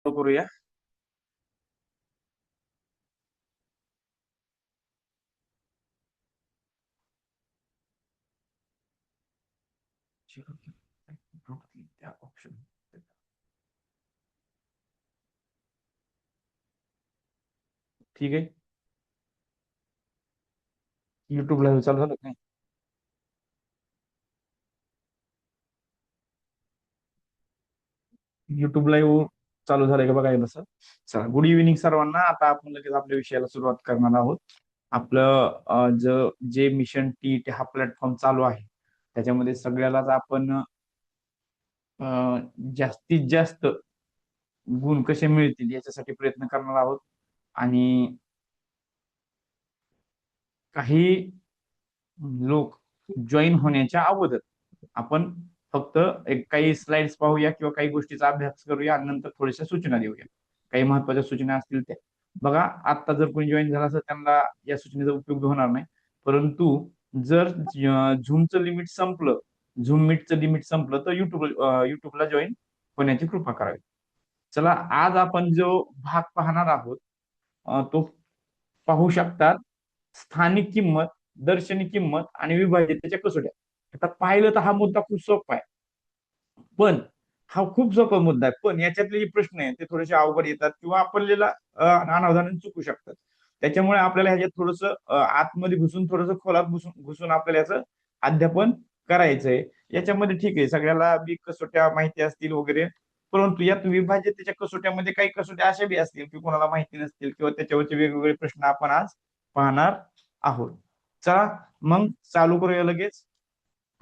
करूया. त्या ऑप्शन ठीक आहे. युट्यूब लाईव्ह चालू झालं काय? युट्यूब लाईव्ह चालू झालंय का बघायला सर. चला, गुड इव्हिनिंग सर्वांना. आता आपण लगेच आपल्या विषयाला सुरुवात करणार आहोत. आपलं जे मिशन टी हा प्लॅटफॉर्म चालू आहे त्याच्यामध्ये सगळ्यालाच आपण जास्तीत जास्त गुण कसे मिळतील याच्यासाठी प्रयत्न करणार आहोत. आणि काही लोक जॉईन होण्याच्या अगोदर आपण फक्त एक काही स्लाइड्स पाहूया किंवा काही गोष्टीचा अभ्यास करूया आणि नंतर थोड्याशा सूचना देऊया. काही महत्वाच्या सूचना असतील त्या बघा. आता जर कोणी जॉईन झाला असेल त्यांना या सूचनेचा उपयोग होणार नाही. परंतु जर झूमचं लिमिट संपलं, झूम मीटचं लिमिट संपलं तर युट्यूबला जॉईन होण्याची कृपा करावी. चला, आज आपण जो भाग पाहणार आहोत तो पाहू शकतात. स्थानिक किंमत, दर्शनी किंमत आणि विभाज्यतेच्या कसोट्या. आता पाहिलं तर हा मुद्दा खूप सोपा आहे. पण हा खूप सोपा मुद्दा आहे, पण याच्यातले जे प्रश्न आहेत ते थोडेसे अवघड येतात किंवा आपल्याला अनावधानाने चुकू शकतात. त्याच्यामुळे आपल्याला ह्याच्यात थोडस आतमध्ये घुसून थोडस खोलात घुसून घुसून आपल्याला याचं अध्यापन करायचंय. याच्यामध्ये ठीक आहे, सगळ्याला बी कसोट्या माहिती असतील वगैरे, परंतु यात विभाज्यतेच्या कसोट्यामध्ये काही कसोट्या अशा बी असतील की कोणाला माहिती नसतील किंवा त्याच्यावरचे वेगवेगळे प्रश्न आपण आज पाहणार आहोत. चला, मग चालू करूया लगेच.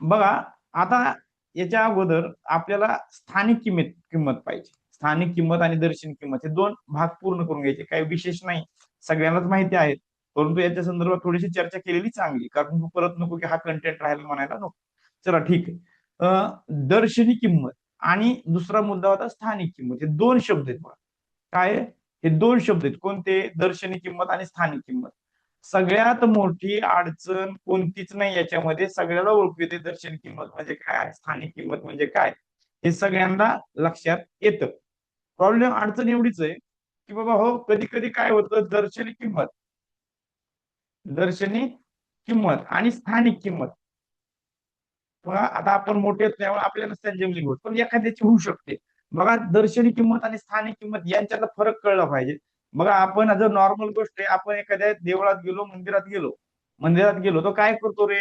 बघा, आता याच्या अगोदर आपल्याला स्थानिक किंमत किंमत पाहिजे. स्थानिक किंमत आणि दर्शनी किंमत हे दोन भाग पूर्ण करून घ्यायचे. काही विशेष नाही, सगळ्यांनाच माहिती आहे. परंतु याच्या संदर्भात थोडीशी चर्चा केलेली चांगली, कारण परत नको की हा कंटेंट राहायला म्हणायला नको. चला ठीक आहे. दर्शनी किंमत आणि दुसरा मुद्दा होता स्थानिक किंमत. हे दोन शब्द आहेत बघा. काय हे दोन शब्द आहेत कोणते? दर्शनी किंमत आणि स्थानिक किंमत. सगळ्यात मोठी अडचण कोणतीच नाही याच्यामध्ये. सगळ्याला ओळखू येते दर्शनी किंमत म्हणजे काय, स्थानिक किंमत म्हणजे काय, हे सगळ्यांना लक्षात येतं. प्रॉब्लेम अडचण एवढीच आहे की बाबा हो, कधी कधी काय होतं, दर्शनी किंमत आणि स्थानिक किंमत बघा. आता आपण मोठे त्यामुळे आपल्याला जमली होत, पण एखाद्याची होऊ शकते. बघा, दर्शनी किंमत आणि स्थानिक किंमत यांच्यातला फरक कळला पाहिजे. बघा, आपण जर नॉर्मल गोष्ट आहे, आपण एखाद्या देवळात गेलो, मंदिरात गेलो तो काय करतो रे?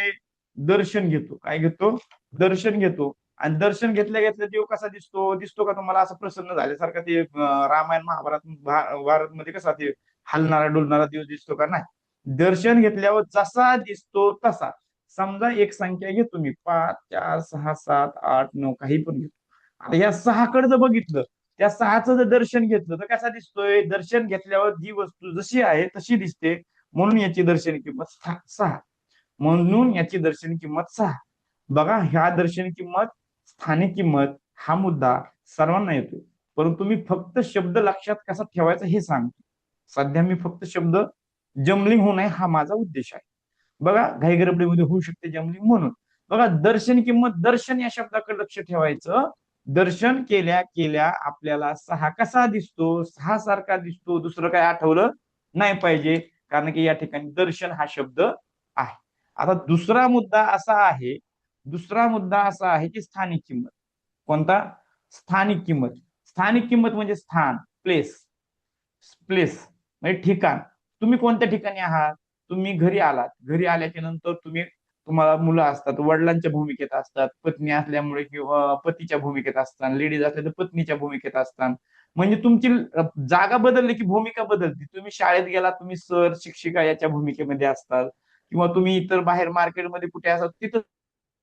दर्शन घेतो. काय घेतो? दर्शन घेतो. आणि दर्शन घेतल्या घेतल्या देव कसा दिसतो? दिसतो का तुम्हाला असं प्रसन्न झाल्यासारखा? ते रामायण महाभारत भारत मध्ये कसा ते हलणारा डुलणारा देव दिसतो का? नाही. दर्शन घेतल्यावर जसा दिसतो तसा. समजा एक संख्या घेतो मी, 5 4 6 7 8 9, काही पण घेतो. आता या सहाकडे जर बघितलं, त्या सहाचं जर दर्शन घेतलं तर कसा दिसतोय? दर्शन घेतल्यावर जी वस्तू जशी आहे तशी दिसते, म्हणून याची दर्शनी किंमत 6. म्हणून याची दर्शनी किंमत 6. बघा, ह्या दर्शनी किंमत, स्थानिक किंमत हा मुद्दा सर्वांना येतो, परंतु मी फक्त शब्द लक्षात कसा ठेवायचा हे सांगतो. सध्या मी फक्त शब्द जमलिंग होऊ नये हा माझा उद्देश आहे. बघा, घाई गडबडीमध्ये होऊ शकते जमलिंग, म्हणून बघा दर्शन किंमत, दर्शन या शब्दाकडे लक्ष ठेवायचं. दर्शन केल्या केल्या आपल्याला 6 कसा दिसतो? 6 सारखा दिसतो. दुसरं काय आठवलं नाही पाहिजे, कारण की या ठिकाणी दर्शन हा शब्द आहे. आता दुसरा मुद्दा असा आहे की स्थानिक किंमत. कोणता? स्थानिक किंमत. स्थानिक किंमत म्हणजे स्थान, प्लेस म्हणजे ठिकाण. तुम्ही कोणत्या ठिकाणी आहात? तुम्ही घरी आलात. घरी आल्याच्या नंतर तुम्हाला मुलं असतात, वडिलांच्या भूमिकेत असतात, पत्नी असल्यामुळे किंवा पतीच्या भूमिकेत असतात, लेडीज असल्या तर पत्नीच्या भूमिकेत असतात. म्हणजे तुमची जागा बदलली की भूमिका बदलते. तुम्ही शाळेत गेला, तुम्ही सर शिक्षिका याच्या भूमिकेमध्ये असतात, किंवा तुम्ही इतर बाहेर मार्केटमध्ये कुठे असाल तिथं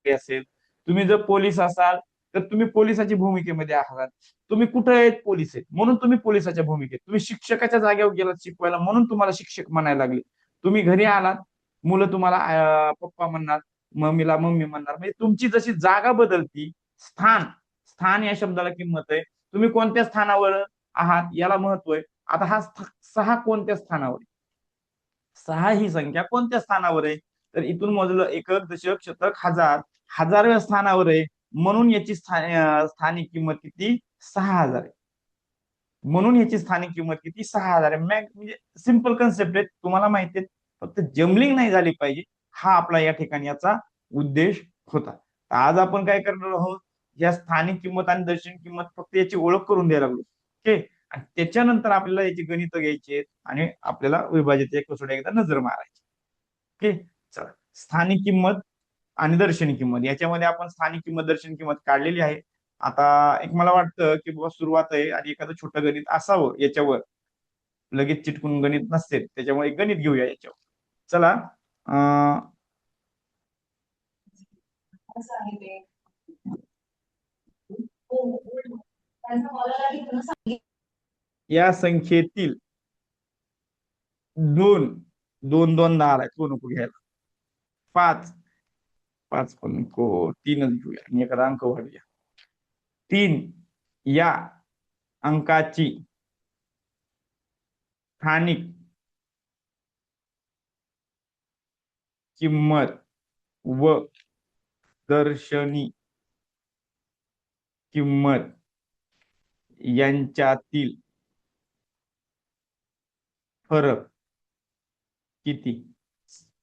असेल. तुम्ही जर पोलीस असाल तर तुम्ही पोलिसाची भूमिकेमध्ये आहात. तुम्ही कुठे आहेत? पोलीस आहेत म्हणून तुम्ही पोलिसाच्या भूमिकेत. तुम्ही शिक्षकाच्या जागेवर गेलात शिकवायला म्हणून तुम्हाला शिक्षक म्हणायला लागले. तुम्ही घरी आलात, मुलं तुम्हाला पप्पा म्हणणार, मम्मीला मम्मी म्हणणार. म्हणजे तुमची जशी जागा बदलती, स्थान, स्थान या शब्दाला किंमत आहे. तुम्ही कोणत्या स्थानावर आहात याला महत्व आहे. आता हा 6 कोणत्या स्थानावर आहे? 6 ही संख्या कोणत्या स्थानावर आहे? तर इथून मोजलं एकक, दशक, शतक, हजार, 1000व्या स्थानावर आहे. म्हणून याची स्थानिक किंमत किती? 6000 आहे. म्हणून ह्याची स्थानिक किंमत किती 6,000 आहे. म्हणजे सिंपल कन्सेप्ट आहे, तुम्हाला माहिती आहे. फक्त जमलिंग नाही झाली पाहिजे, हा आपला या ठिकाणी याचा उद्देश होता. आज आपण काय करणार आहोत, या स्थानिक किंमत आणि दर्शनी किंमत फक्त याची ओळख करून द्यायला लागलो. ओके, आणि त्याच्यानंतर आपल्याला याची गणित घ्यायची आणि आपल्याला विभाजित कसोटी एकदा नजर मारायची. ओके, चला. स्थानिक किंमत आणि दर्शनी किंमत याच्यामध्ये आपण स्थानिक किंमत दर्शनी किंमत काढलेली आहे. आता एक मला वाटतं की बाबा सुरुवात आहे आणि एखादं छोटं गणित असावं याच्यावर, लगेच चिटकून गणित नसते, त्याच्यामुळे एक गणित घेऊया याच्यावर. चला. असं आहे ते. या संख्येतील दोन दोन दोन दहा आहेत, तो नको घ्यायला. पाच पाच पण नको, तीनच घेऊया आणि एखादा अंक वाढूया. 3 या अंकाची स्थानिक किंमत व दर्शनी किंमत यांच्यातील फरक किती?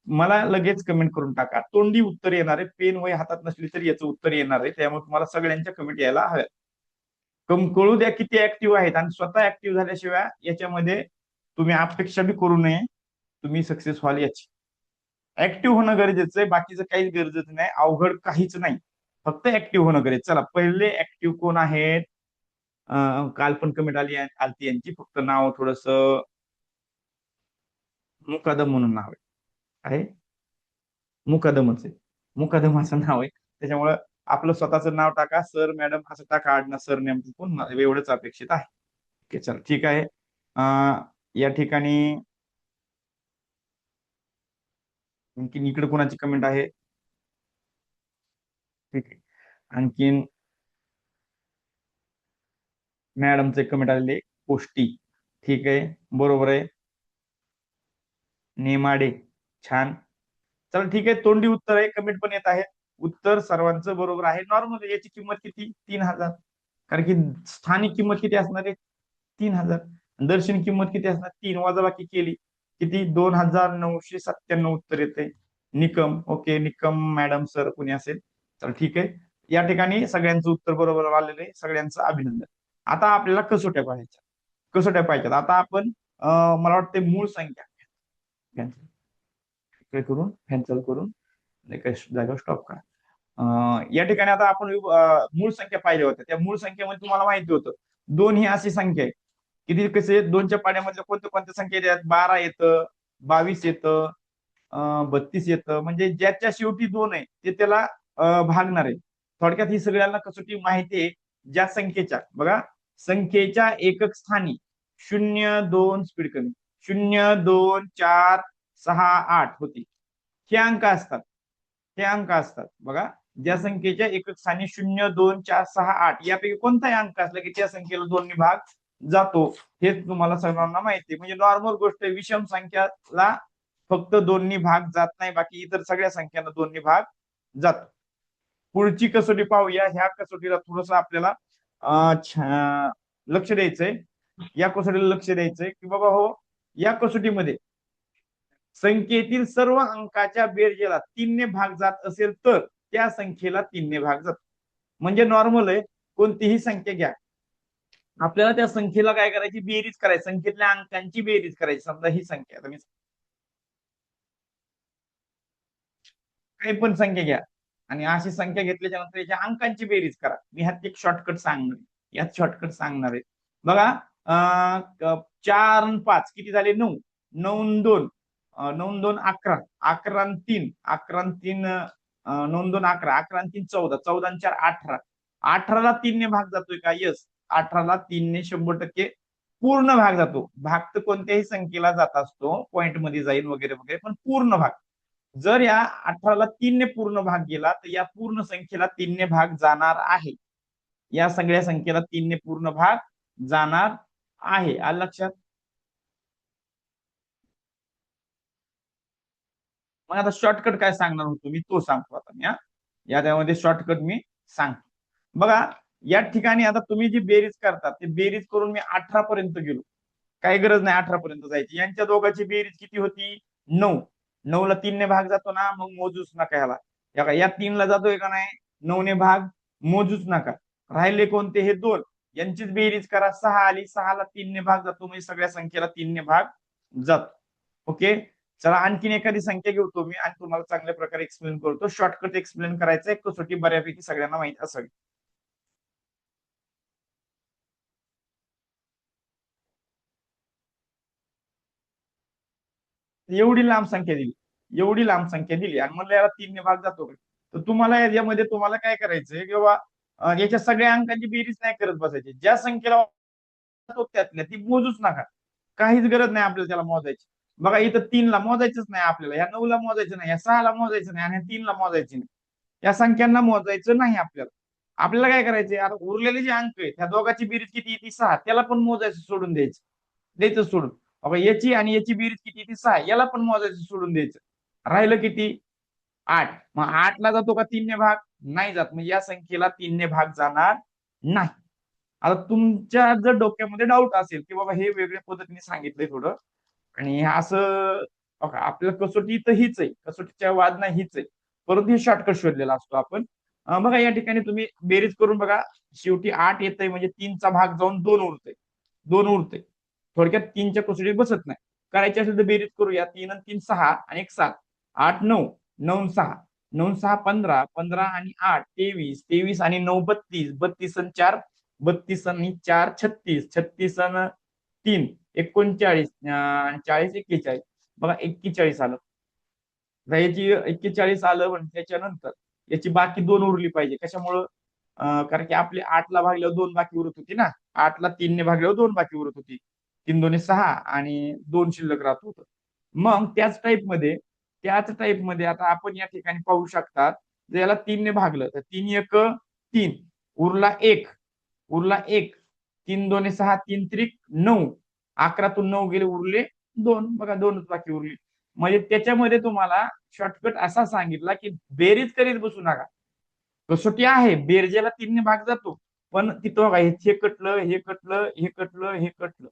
मला लगेच कमेंट करून टाका. तोंडी उत्तर येणार आहे, पेन वही हातात नसली तरी याचं उत्तर येणार आहे, त्यामुळे तुम्हाला सगळ्यांच्या कमेंट यायला हव्या. कळू द्या किती ऍक्टिव्ह आहेत, आणि स्वतः ऍक्टिव्ह झाल्याशिवाय याच्यामध्ये तुम्ही अपेक्षा बी करू नये तुम्ही सक्सेस व्हाल याची. ऍक्टिव्ह होणं गरजेचं आहे, बाकीचं काहीच गरजेचं नाही, अवघड काहीच नाही, फक्त ऍक्टिव्ह होणं गरजेचं. चला, पहिले ऍक्टिव्ह कोण आहेत? काल पण कमेंट आलती यांची, फक्त नाव थोडस मुकादम म्हणून नाव आहे. मुकादमच आहे, मुकादम असं नाव आहे, त्याच्यामुळं आपलं स्वतःचं नाव टाका, सर मॅडम असं टाका, आडना सर नेम चुकून, एवढंच अपेक्षित आहे. ओके, चल ठीक आहे. या ठिकाणी आणखीन इकडे कोणाची कमेंट आहे? ठीक आहे, आणखीन मॅडमचे कमेंट आलेले, पोष्टी. ठीक आहे, बरोबर आहे. नेमाडे, छान. चला ठीक आहे, तोंडी उत्तर आहे, कमेंट पण येत आहे. उत्तर सर्वांचं बरोबर आहे. नॉर्मल याची किंमत किती? 3,000. कारण की स्थानिक किंमत किती असणार आहे? 3,000. दर्शनी किंमत किती असणार? 3 वजाबाकी केली किती? 2,997 उत्तर येते. Nikam, okay, Nikam madam sir कुणी असेल, तर ठीक आहे. या ठिकाणी सगळ्यांचं उत्तर बरोबर आलेलं आहे, सगळ्यांचं अभिनंदन. आता आपल्याला कसोट्या पाहायच्या, कसोट्या पाहिजेत. आता आपण मला वाटते मूळ संख्या करून फॅन चालू करून जागेवर स्टॉप करा. या ठिकाणी आता आपण मूळ संख्या पाहिल्या होत्या, त्या मूळ संख्येमध्ये तुम्हाला माहिती होतं 2 ही अशी संख्या आहे. किती कसे 2च्या पाड्यामध्ये कोणत्या कोणत्या संख्या येतात? 12 येतं, 22 येतं, 32 येतं. म्हणजे ज्याच्या शेवटी 2 आहे ते त्याला भागणार आहे. थोडक्यात ही सगळ्यांना कसोटी माहिती आहे. ज्या संख्येच्या, बघा, संख्येच्या एकक स्थानी 0, 2 स्पीड कमी, 0, 2, 4, 6, 8 होती. हे अंक असतात, हे अंक असतात. बघा, ज्या संख्येच्या एकक स्थानी 0, 2, 4, 6, 8 यापैकी कोणताही अंक असला की त्या संख्येला 2 ने भाग जातो. हे तुम्हाला सर्वांना माहिती आहे. म्हणजे नॉर्मल गोष्ट आहे, विषम संख्याला फक्त 2 ने भाग जात नाही, बाकी इतर सगळ्या संख्यांना 2 ने भाग जातो. पुढची कसोटी पाहूया. ह्या कसोटीला थोडस आपल्याला लक्ष द्यायचंय. या कसोटीला लक्ष द्यायचंय की बाबा हो, या कसोटीमध्ये संख्येतील सर्व अंकाच्या बेरजेला 3 ने भाग जात असेल तर त्या संख्येला 3 ने भाग जातो. म्हणजे नॉर्मल आहे, कोणतीही संख्या घ्या, आपल्याला त्या संख्येला काय करायची? बेरीज करायची, संख्येतल्या अंकांची बेरीज करायची. समजा ही संख्या, तुम्ही काही पण संख्या घ्या आणि अशी संख्या घेतल्याच्या नंतर याच्या अंकांची बेरीज करा. मी ह्यात एक शॉर्टकट सांगणार, यात शॉर्टकट सांगणार आहे. बघा, 4 आणि 5 किती झाले? 9. 9 2, 9 2 11, 11 3, 11 3, 9 2 11, 11 3 14, 14 4 18. 18ला 3 ने भाग जातोय का? यस, 18ला 3 ने 100% पूर्ण भाग जातो. भाग तर कोणत्याही संख्येला जात असतो, पॉइंट मध्ये जाईल वगैरे वगैरे, पण पूर्ण भाग जर या 18ला 3 ने पूर्ण भाग गेला तर या पूर्ण संख्येला 3 ने भाग जाणार आहे. या सगळ्या संख्येला 3 ने पूर्ण भाग जाणार आहे. आलं लक्षात? मग आता शॉर्टकट काय सांगणार होतो मी, तो सांगतो आता मी. या त्यामध्ये शॉर्टकट मी सांगतो. बघा, या ठिकाणी आता तुम्ही जी बेरीज करतात ते बेरीज करून मी 18 पर्यंत गेलो, काही गरज नाही 18 पर्यंत जायची. यांच्या दोघांची बेरीज किती होती? 9. 9ला 3ने भाग जातो ना, मग मोजूच नका ह्याला. या 3ला जातोय का नाही? 9ने भाग मोजूच नका. राहिले कोणते? हे 2. यांचीच बेरीज करा. 6 आली. 6ला 3ने भाग जातो, म्हणजे सगळ्या संख्येला 3ने भाग जातो. ओके. चला आणखीन एखादी संख्या घेतो मी आणि तुम्हाला चांगल्या प्रकारे एक्सप्लेन करतो. शॉर्टकट एक्सप्लेन करायचंय, कसोटी बऱ्यापैकी सगळ्यांना माहित असावी. एवढी लांब संख्या दिली, एवढी लांब संख्या दिली आणि म्हणलं याला 3ने भाग जातो का? तर तुम्हाला यामध्ये तुम्हाला काय करायचंय किंवा याच्या सगळ्या अंकांची बेरीज नाही करत बसायची. ज्या संख्येला त्यातल्या ती मोजूच नका, काहीच गरज नाही आपल्याला त्याला मोजायची. बघा इथं 3ला मोजायचंच नाही आपल्याला, या 9ला मोजायचं नाही, या 6ला मोजायचं नाही आणि 3ला मोजायचं नाही. या संख्यांना मोजायचं नाही आपल्याला. आपल्याला काय करायचंय? आता उरलेले जे अंक आहेत त्या दोघांची बेरीज किती? ती 6. त्याला पण मोजायचं सोडून द्यायचं सोडून. अबा याची आणि याची बेरीज किती? ती 6. याला पण मोजायचं सोडून द्यायचं. राहिलं किती? 8. मग 8ला जातो का 3ने भाग? नाही जात. मग या संख्येला 3ने भाग जाणार नाही. आता तुमच्या जर डोक्यामध्ये डाऊट असेल की बाबा हे वेगळ्या पद्धतीने सांगितलंय थोडं आणि असं, आपल्याला कसोटी तर हीच आहे, कसोटीच्या वाद नाही हीच आहे, परंतु हे शॉर्टकट शोधलेला असतो आपण. बघा या ठिकाणी तुम्ही बेरीज करून बघा. शेवटी 8 येतंय, म्हणजे 3चा भाग जाऊन 2 उरतंय. 2 उरतंय. थोडक्यात 3च्या कसोटीत बसत नाही. करायची असेल तर बेरीज करूया. 3 आणि 3 6 आणि 1 7. 8 9. 9 6. 9 6 15. 15 आणि 8 23. 23 आणि 9 32. 32 आणि 4 32 आणि 4 36. 36 आणि 3 39 आणि 40 41. बघा 41 आलं. याची 41 आलं, पण त्याच्यानंतर याची बाकी 2 उरली पाहिजे. कशामुळं? कारण की आपली 8ला भागल्यावर 2 बाकी उरत होती ना. 8ला 3ने भागल्यावर 2 बाकी उरत होती. 3 2 6 आणि 2 शिल्लक राहत होतं. मग त्याच टाईपमध्ये आता आपण या ठिकाणी पाहू शकतात. जर याला 3ने भागलं तर 3 1 3. उरला 1. उरला 1. 3 2 6. 3 त्रिक 9. 11तून 9 गेले, उरले 2. बघा 2च बाकी उरली. म्हणजे त्याच्यामध्ये तुम्हाला शॉर्टकट असा सांगितला की बेरीज करीत बसू नका. कसोटी आहे, बेरजेला 3ने भाग जातो, पण तिथं बघा हे कटलं, हे कटलं, हे कटलं, हे कटलं.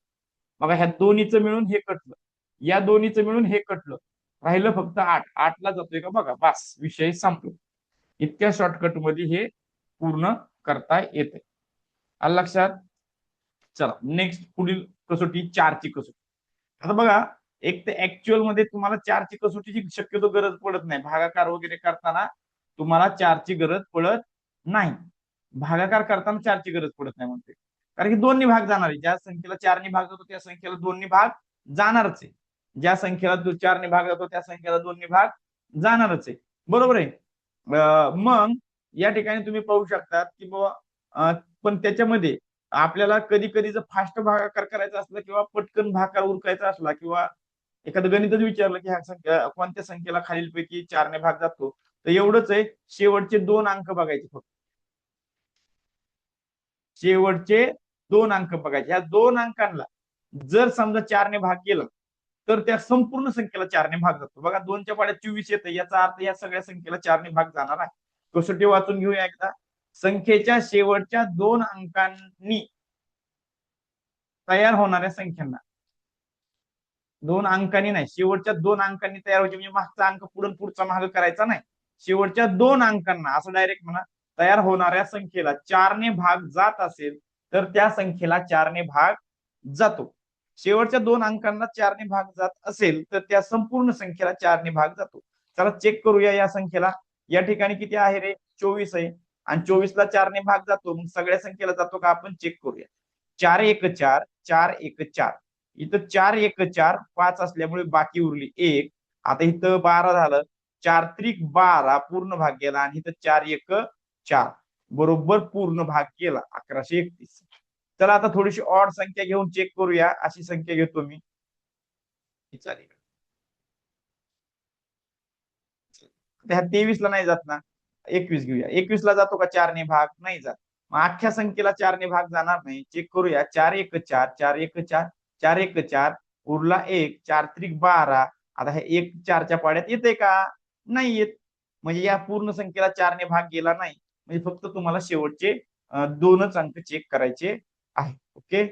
बघा ह्या दोन्हीचं मिळून हे कटलं, या दोन्हीचं मिळून हे कटलं. राहिलं फक्त 8. 8ला जातोय का बघा, बस विषय संपलो. इतक्या शॉर्टकट मध्ये हे पूर्ण करता येते. आलं लक्षात? चला नेक्स्ट पुढील कसोटी 4ची कसोटी. आता बघा, एक तर ऍक्च्युअल मध्ये तुम्हाला 4ची कसोटीची शक्यतो गरज पडत नाही. भागाकार वगैरे करताना तुम्हाला 4ची गरज पडत नाही. भागाकार करताना 4ची गरज पडत नाही म्हणते, कारण की 2नी भाग जाणार आहे. ज्या संख्येला 4नी भाग जातो त्या संख्येला 2नी भाग जाणारच आहे. ज्या संख्येला 4नी भाग जातो त्या संख्येला 2नी भाग जाणारच आहे. बरोबर आहे. मग या ठिकाणी तुम्ही पाहू शकता की बाबा, पण त्याच्यामध्ये आपल्याला कधी कधी जर फास्ट भागाकार करायचा असला किंवा पटकन भागाकार उरकायचा असला किंवा एखादं गणितच विचारलं की ह्या संख्या कोणत्या संख्येला खालीलपैकी 4ने भाग जातो, तर एवढंच आहे, शेवटचे 2 अंक बघायचे फक्त. शेवटचे 2 अंक बघायचे. ह्या 2 अंकांना जर समजा 4ने भाग केला तर त्या संपूर्ण संख्येला 4ने भाग जातो. बघा 2च्या पाड्यात 24 येतं, याचा अर्थ या सगळ्या संख्येला 4ने भाग जाणार आहे. कसोटी वाचून घेऊया एकदा. संख्येच्या शेवटच्या 2 अंकांनी तयार होणाऱ्या संख्यांना, 2 अंकांनी नाही, शेवटच्या 2 अंकांनी तयार व्हायचे, म्हणजे मागचा अंक पुढचा माग करायचा नाही. शेवटच्या 2 अंकांना असं डायरेक्ट म्हणा, तयार होणाऱ्या संख्येला 4ने भाग जात असेल तर त्या संख्येला 4ने भाग जातो. शेवटच्या 2 अंकांना 4ने भाग जात असेल तर त्या संपूर्ण संख्येला 4ने भाग जातो. चला चेक करूया या संख्येला. या ठिकाणी किती आहे रे? 24 आहे आणि 24ला 4ने भाग जातो, मग सगळ्या संख्येला जातो का आपण चेक करूया. 4 1 4. 4 1 4. इथं 4 1 4 5 असल्यामुळे बाकी उरली 1. आता इथं 12 झालं. 4 त्रिक 12 पूर्ण भाग गेला आणि इथं 4 1 4 बरोबर पूर्ण भाग केला 1131. चला आता थोडीशी ऑड संख्या घेऊन चेक करूया. अशी संख्या घेतो मी. चालेल. ह्या 23ला नाही जात ना. 21 घेऊया. 21ला जातो का 4ने भाग? नाही जात. मग अख्ख्या संख्येला 4ने भाग जाणार नाही. चेक करूया. 4 1 4. 4 1 4. 4 1 4. उरला 1. 4 त्रिक 12. आता हे 1 4च्या पाड्यात येते का? नाही येत. म्हणजे या पूर्ण संख्येला 4ने भाग गेला नाही. म्हणजे फक्त तुम्हाला शेवटचे दोनच अंक चेक करायचे आहे. ओके,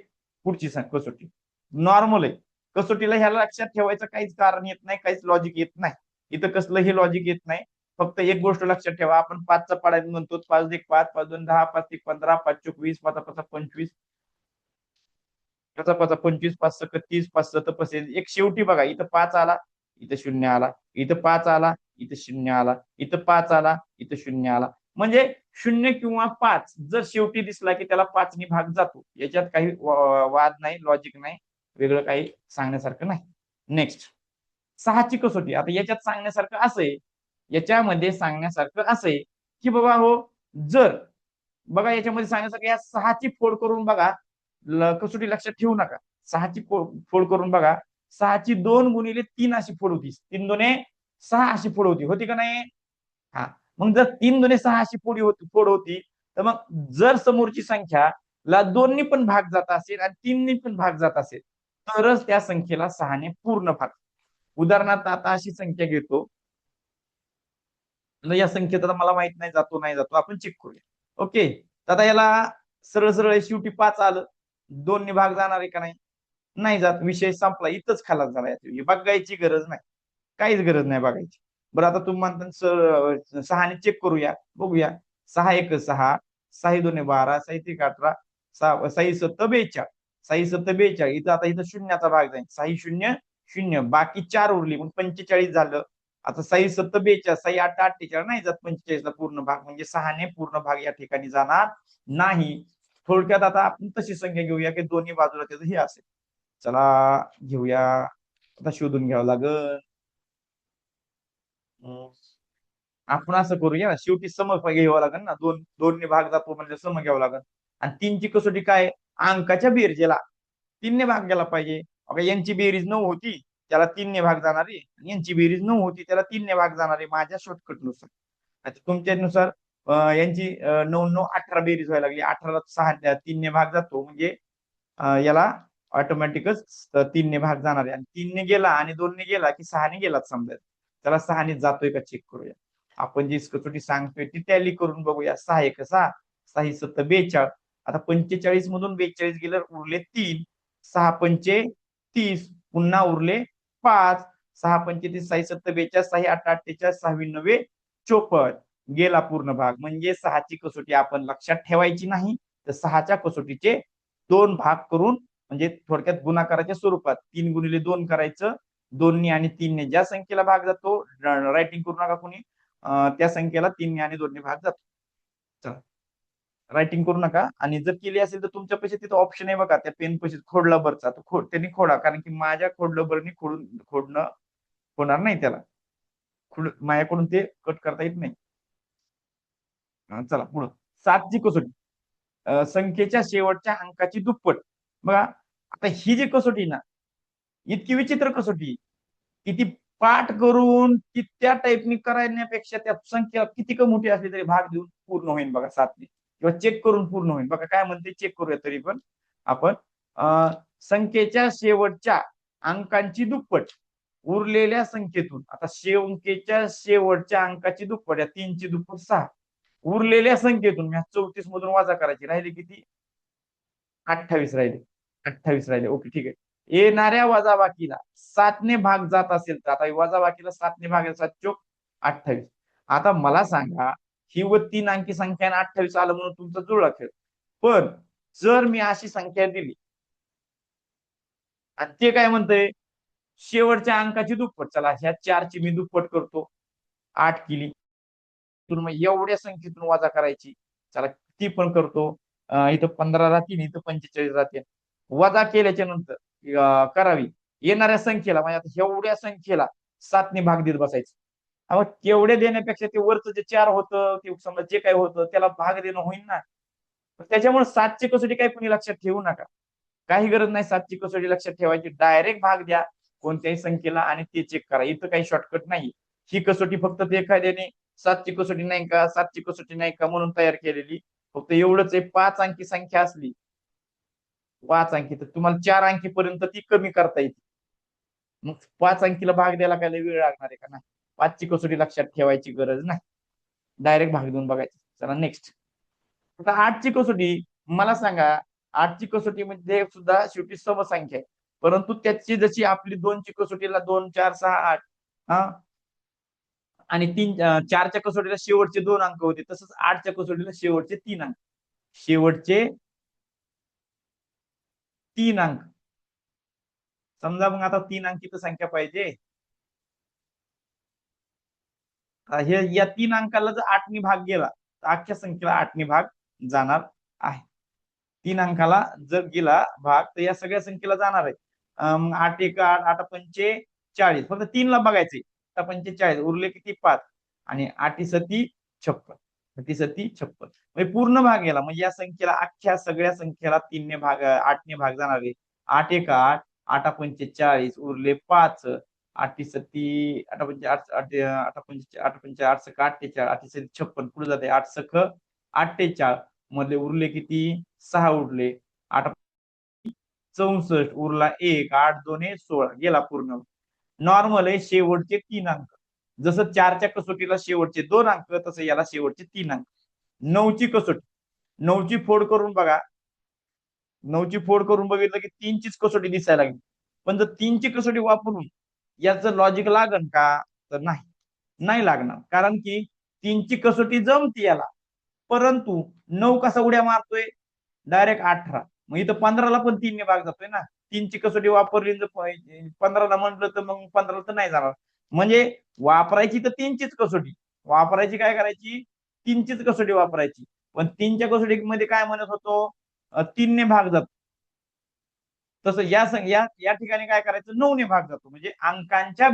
पुढची कसोटी नॉर्मल आहे. कसोटीला ह्याला लक्षात ठेवायचं काहीच कारण येत नाही, काहीच लॉजिक येत नाही. इथं कसलंही लॉजिक येत नाही. फक्त एक गोष्ट लक्षात ठेवा, आपण 5चा पाडा म्हणतो 5 1 5 5 2 10 5 1 15 5 चोक 20 5 5 25 5 25 5 6 30 5 7 35. एक शेवटी बघा, इथं 5 आला, इथं 0 आला, इथं 5 आला, इथं 0 आला, इथं 5 आला, इथं 0 आला. म्हणजे 0 किंवा 5 जर शेवटी दिसला की त्याला 5 ने भाग जातो. याच्यात काही वाद नाही, लॉजिक नाही, वेगळं काही सांगण्यासारखं नाही. नेक्स्ट 6ची कसोटी. आता याच्यात सांगण्यासारखं असं आहे, याच्यामध्ये सांगण्यासारखं असं आहे की बाबा हो, जर बघा याच्यामध्ये सांगण्यासारखं या 6ची फोड करून बघा, कसोटी लक्षात ठेवू नका. 6ची फोड करून बघा, 6ची 2 गुणिले 3 अशी फोड होती, 3 2 6 अशी फोड होती का नाही? हा, मग जर 3 2 6 अशी फोड होती, तर मग जर समोरची संख्या ला 2 पण भाग जात असेल आणि 3 पण भाग जात असेल, तरच त्या संख्येला 6 पूर्ण भाग. उदाहरणार्थ आता अशी संख्या घेतो, या संख्येत आता मला माहित नाही जातो नाही जातो, आपण चेक करूया. ओके, आता याला सरळ सरळ शेवटी 5 आलं, 2 ने भाग जाणार आहे का नाही? नाही जात, विषय संपला, इथंच खलास झाला. बघायची गरज नाही, काहीच गरज नाही बघायची. बरं, आता तुम्ही म्हणता 6 ने चेक करूया, बघूया. 6 1 6, 6 2 12, 6 3 18, 6 7 42, 6 7 42. इथं आता इथं शून्याचा भाग जाईल, 6 0 0, बाकी 4 उरली, मग 45 झालं. आता 6 7 42, 6 8 48 नाही जात 45 ला पूर्ण भाग, म्हणजे 6 ने पूर्ण भाग या ठिकाणी जाणार नाही. थोडक्यात आता आपण तशी संख्या घेऊया की दोन्ही बाजूला त्याचं हे असेल. चला घेऊया, आता शोधून घ्यावं लागल. आपण असं करूया, शेवटी सम घ्यावं लागेल ना, दोन ने भाग जातो म्हणजे सम घ्यावं लागेल. आणि 3ची कसोटी काय? अंकाच्या बेरजेला 3 ने भाग गेला पाहिजे. अगं यांची बेरीज 9 होती, त्याला 3 ने भाग जाणार आहे. यांची बेरीज 9 होती, त्याला 3 ने भाग जाणार आहे, माझ्या शॉर्टकट नुसार. आता तुमच्यानुसार यांची 9 9 18 बेरीज व्हायला लागली. 18 6 3 ने भाग जातो, म्हणजे याला ऑटोमॅटिकच 3 ने भाग जाणार आहे. आणि 3 ने गेला आणि 2 ने गेला की 6 ने गेलाच समजा. त्याला 6 ने जातोय का चेक करूया. आपण जी कसोटी सांगतोय ती टॅली करून बघूया. 6 1 6, 6 7 42. आता 45 मधून 42 गेलं, उरले 3. 6 पंचे 30, पुन्हा उरले 5. 6 पंचे 30, 6 7 42, 6 8 48, 6 9 54. गेला पूर्ण भाग. म्हणजे 6ची कसोटी आपण लक्षात ठेवायची नाही, तर 6च्या कसोटीचे 2 भाग करून, म्हणजे थोडक्यात गुणाकाराच्या स्वरूपात 3 गुणिले 2 करायचं. 2 ने आणि 3 ने ज्या संख्येला भाग जातो, रायटिंग करू नका कोणी, त्या संख्येला 3 ने आणि 2 ने भाग जातो. चला, रायटिंग करू नका. आणि जर केली असेल तर तुमच्या पैसे तिथं ऑप्शन आहे बघा, त्या पेन पैसे खोडला बरचा, तो त्यांनी खोडा, कारण की माझ्या खोडलं बरनी खोडणं होणार नाही त्याला. माझ्याकडून ते कट करता येत नाही. चला पुढं. 7ची कसोटी, संख्येच्या शेवटच्या अंकाची दुप्पट. बघा, आता ही जी कसोटी ना, इतकी विचित्र कसोटी की ती पाठ करून ती त्या टाईपनी करण्यापेक्षा त्या संख्या किती का मोठी असली तरी भाग देऊन पूर्ण होईल बघा 7ने, किंवा चेक करून पूर्ण होईल बघा. काय म्हणते, चेक करूया तरी पण आपण. संख्येच्या शेवटच्या अंकांची दुप्पट उरलेल्या संख्येतून. आता संख्येच्या शेवटच्या अंकाची दुप्पट, या 3ची दुप्पट 6, उरलेल्या संख्येतून 34 मधून वजा करायची. राहिले किती? 28 राहिले. 28 राहिले. ओके, ठीक आहे. येणाऱ्या वजाबाकीला 7 ने भाग जात असेल तर, आता वजाबाकीला 7 ने भाग 7 चोक 28. आता मला सांगा, ही 3 अंकी संख्या 28 आलं म्हणून तुमचा जुळला खेळ. पण जर मी अशी संख्या दिली आणि ते काय म्हणतंय, शेवटच्या अंकाची दुप्पट. चला, ह्या 4ची मी दुप्पट करतो, 8 केली. मग एवढ्या संख्येतून वजा करायची. चला, ती पण करतो. इथं 15 राहतील, इथं 45 राहतील. वजा केल्याच्या नंतर करावी येणाऱ्या संख्येला, म्हणजे आता एवढ्या संख्येला 7 ने भाग देत बसायचं. मग तेवढे देण्यापेक्षा ते वरचं जे 4 होतं, ते समजा जे काही होतं त्याला भाग देणं होईल ना. त्याच्यामुळे 7ची कसोटी काही कोणी लक्षात ठेवू नका, काही गरज नाही 7ची कसोटी लक्षात ठेवायची. डायरेक्ट भाग द्या कोणत्याही संख्येला आणि ते चेक करा. इथं काही शॉर्टकट नाही. ही कसोटी फक्त ते एखाद्याने 7ची कसोटी नाही का, 7ची कसोटी नाही का म्हणून तयार केलेली. फक्त एवढंच आहे, 5 अंकी संख्या असली, 5 अंकी, तर तुम्हाला 4 अंकी पर्यंत ती कमी करता येते. मग 5 अंकीला भाग द्यायला काय वेळ लागणार आहे का? नाही. 5ची कसोटी लक्षात ठेवायची गरज नाही, डायरेक्ट भाग देऊन बघायचं. चला नेक्स्ट. आता आठची कसोटी मला सांगा, आठची कसोटीमध्ये सुद्धा शेवटी समसंख्या आहे, परंतु त्याची जशी आपली दोनची कसोटीला 2 4 6 8 हा, आणि चारच्या कसोटीला शेवटचे 2 अंक होते, तसंच आठच्या कसोटीला शेवटचे 3 अंक, शेवटचे 3 अंक. समजा मग आता 3 अंकी तर संख्या पाहिजे. हे या 3 अंकाला जर 8ने भाग गेला तर अख्ख्या संख्येला 8ने भाग जाणार आहे. 3 अंकाला जर गेला भाग तर या सगळ्या संख्येला जाणार आहे. 8 1 8, 8 पंचे 40, फक्त 3ला बघायचे. 8 पंचे 40 उरले किती 5, आणि 8 सती 56, 8 सती 56 म्हणजे पूर्ण भाग गेला. म्हणजे या संख्येला अख्ख्या सगळ्या संख्येला 8ने भाग जाणार आहे. 8 1 8, 8 पंचे 40 उरले 5, 8 सती 8 8 पंचे 8 8 पंचे 8 सक 48, 8 सती 56 पुढे जाते 8 सख 48 मधले उरले किती 6 उरले, 8 64 उरला 1, 8 2 16 गेला पूर्ण. नॉर्मल आहे शेवटचे 3 अंक. जसं चारच्या कसोटीला शेवटचे 2 अंक तसं याला शेवटचे 3 अंक. 9ची कसोटी, 9ची फोड करून बघा. 9ची फोड करून बघितलं की 3चीच कसोटी दिसायला लागली, पण जर 3ची कसोटी वापरून याचं लॉजिक लागन का, तर नाही, नाही लागणार. कारण की 3ची कसोटी जमती याला, परंतु 9 कसा उड्या मारतोय डायरेक्ट 18, मग इथं 15ला पण 3ने भाग जातोय ना. 3ची कसोटी वापरली 15ला म्हटलं तर मग 15ला तर नाही जाणार. म्हणजे वापरायची तर 3चीच कसोटी वापरायची, काय करायची 3चीच कसोटी वापरायची. पण 3च्या कसोटी मध्ये काय म्हणत होतो, 3ने भाग जातो. तसं या ठिकाणी काय करायचं, 9ने भाग जातो. म्हणजे अंकांच्या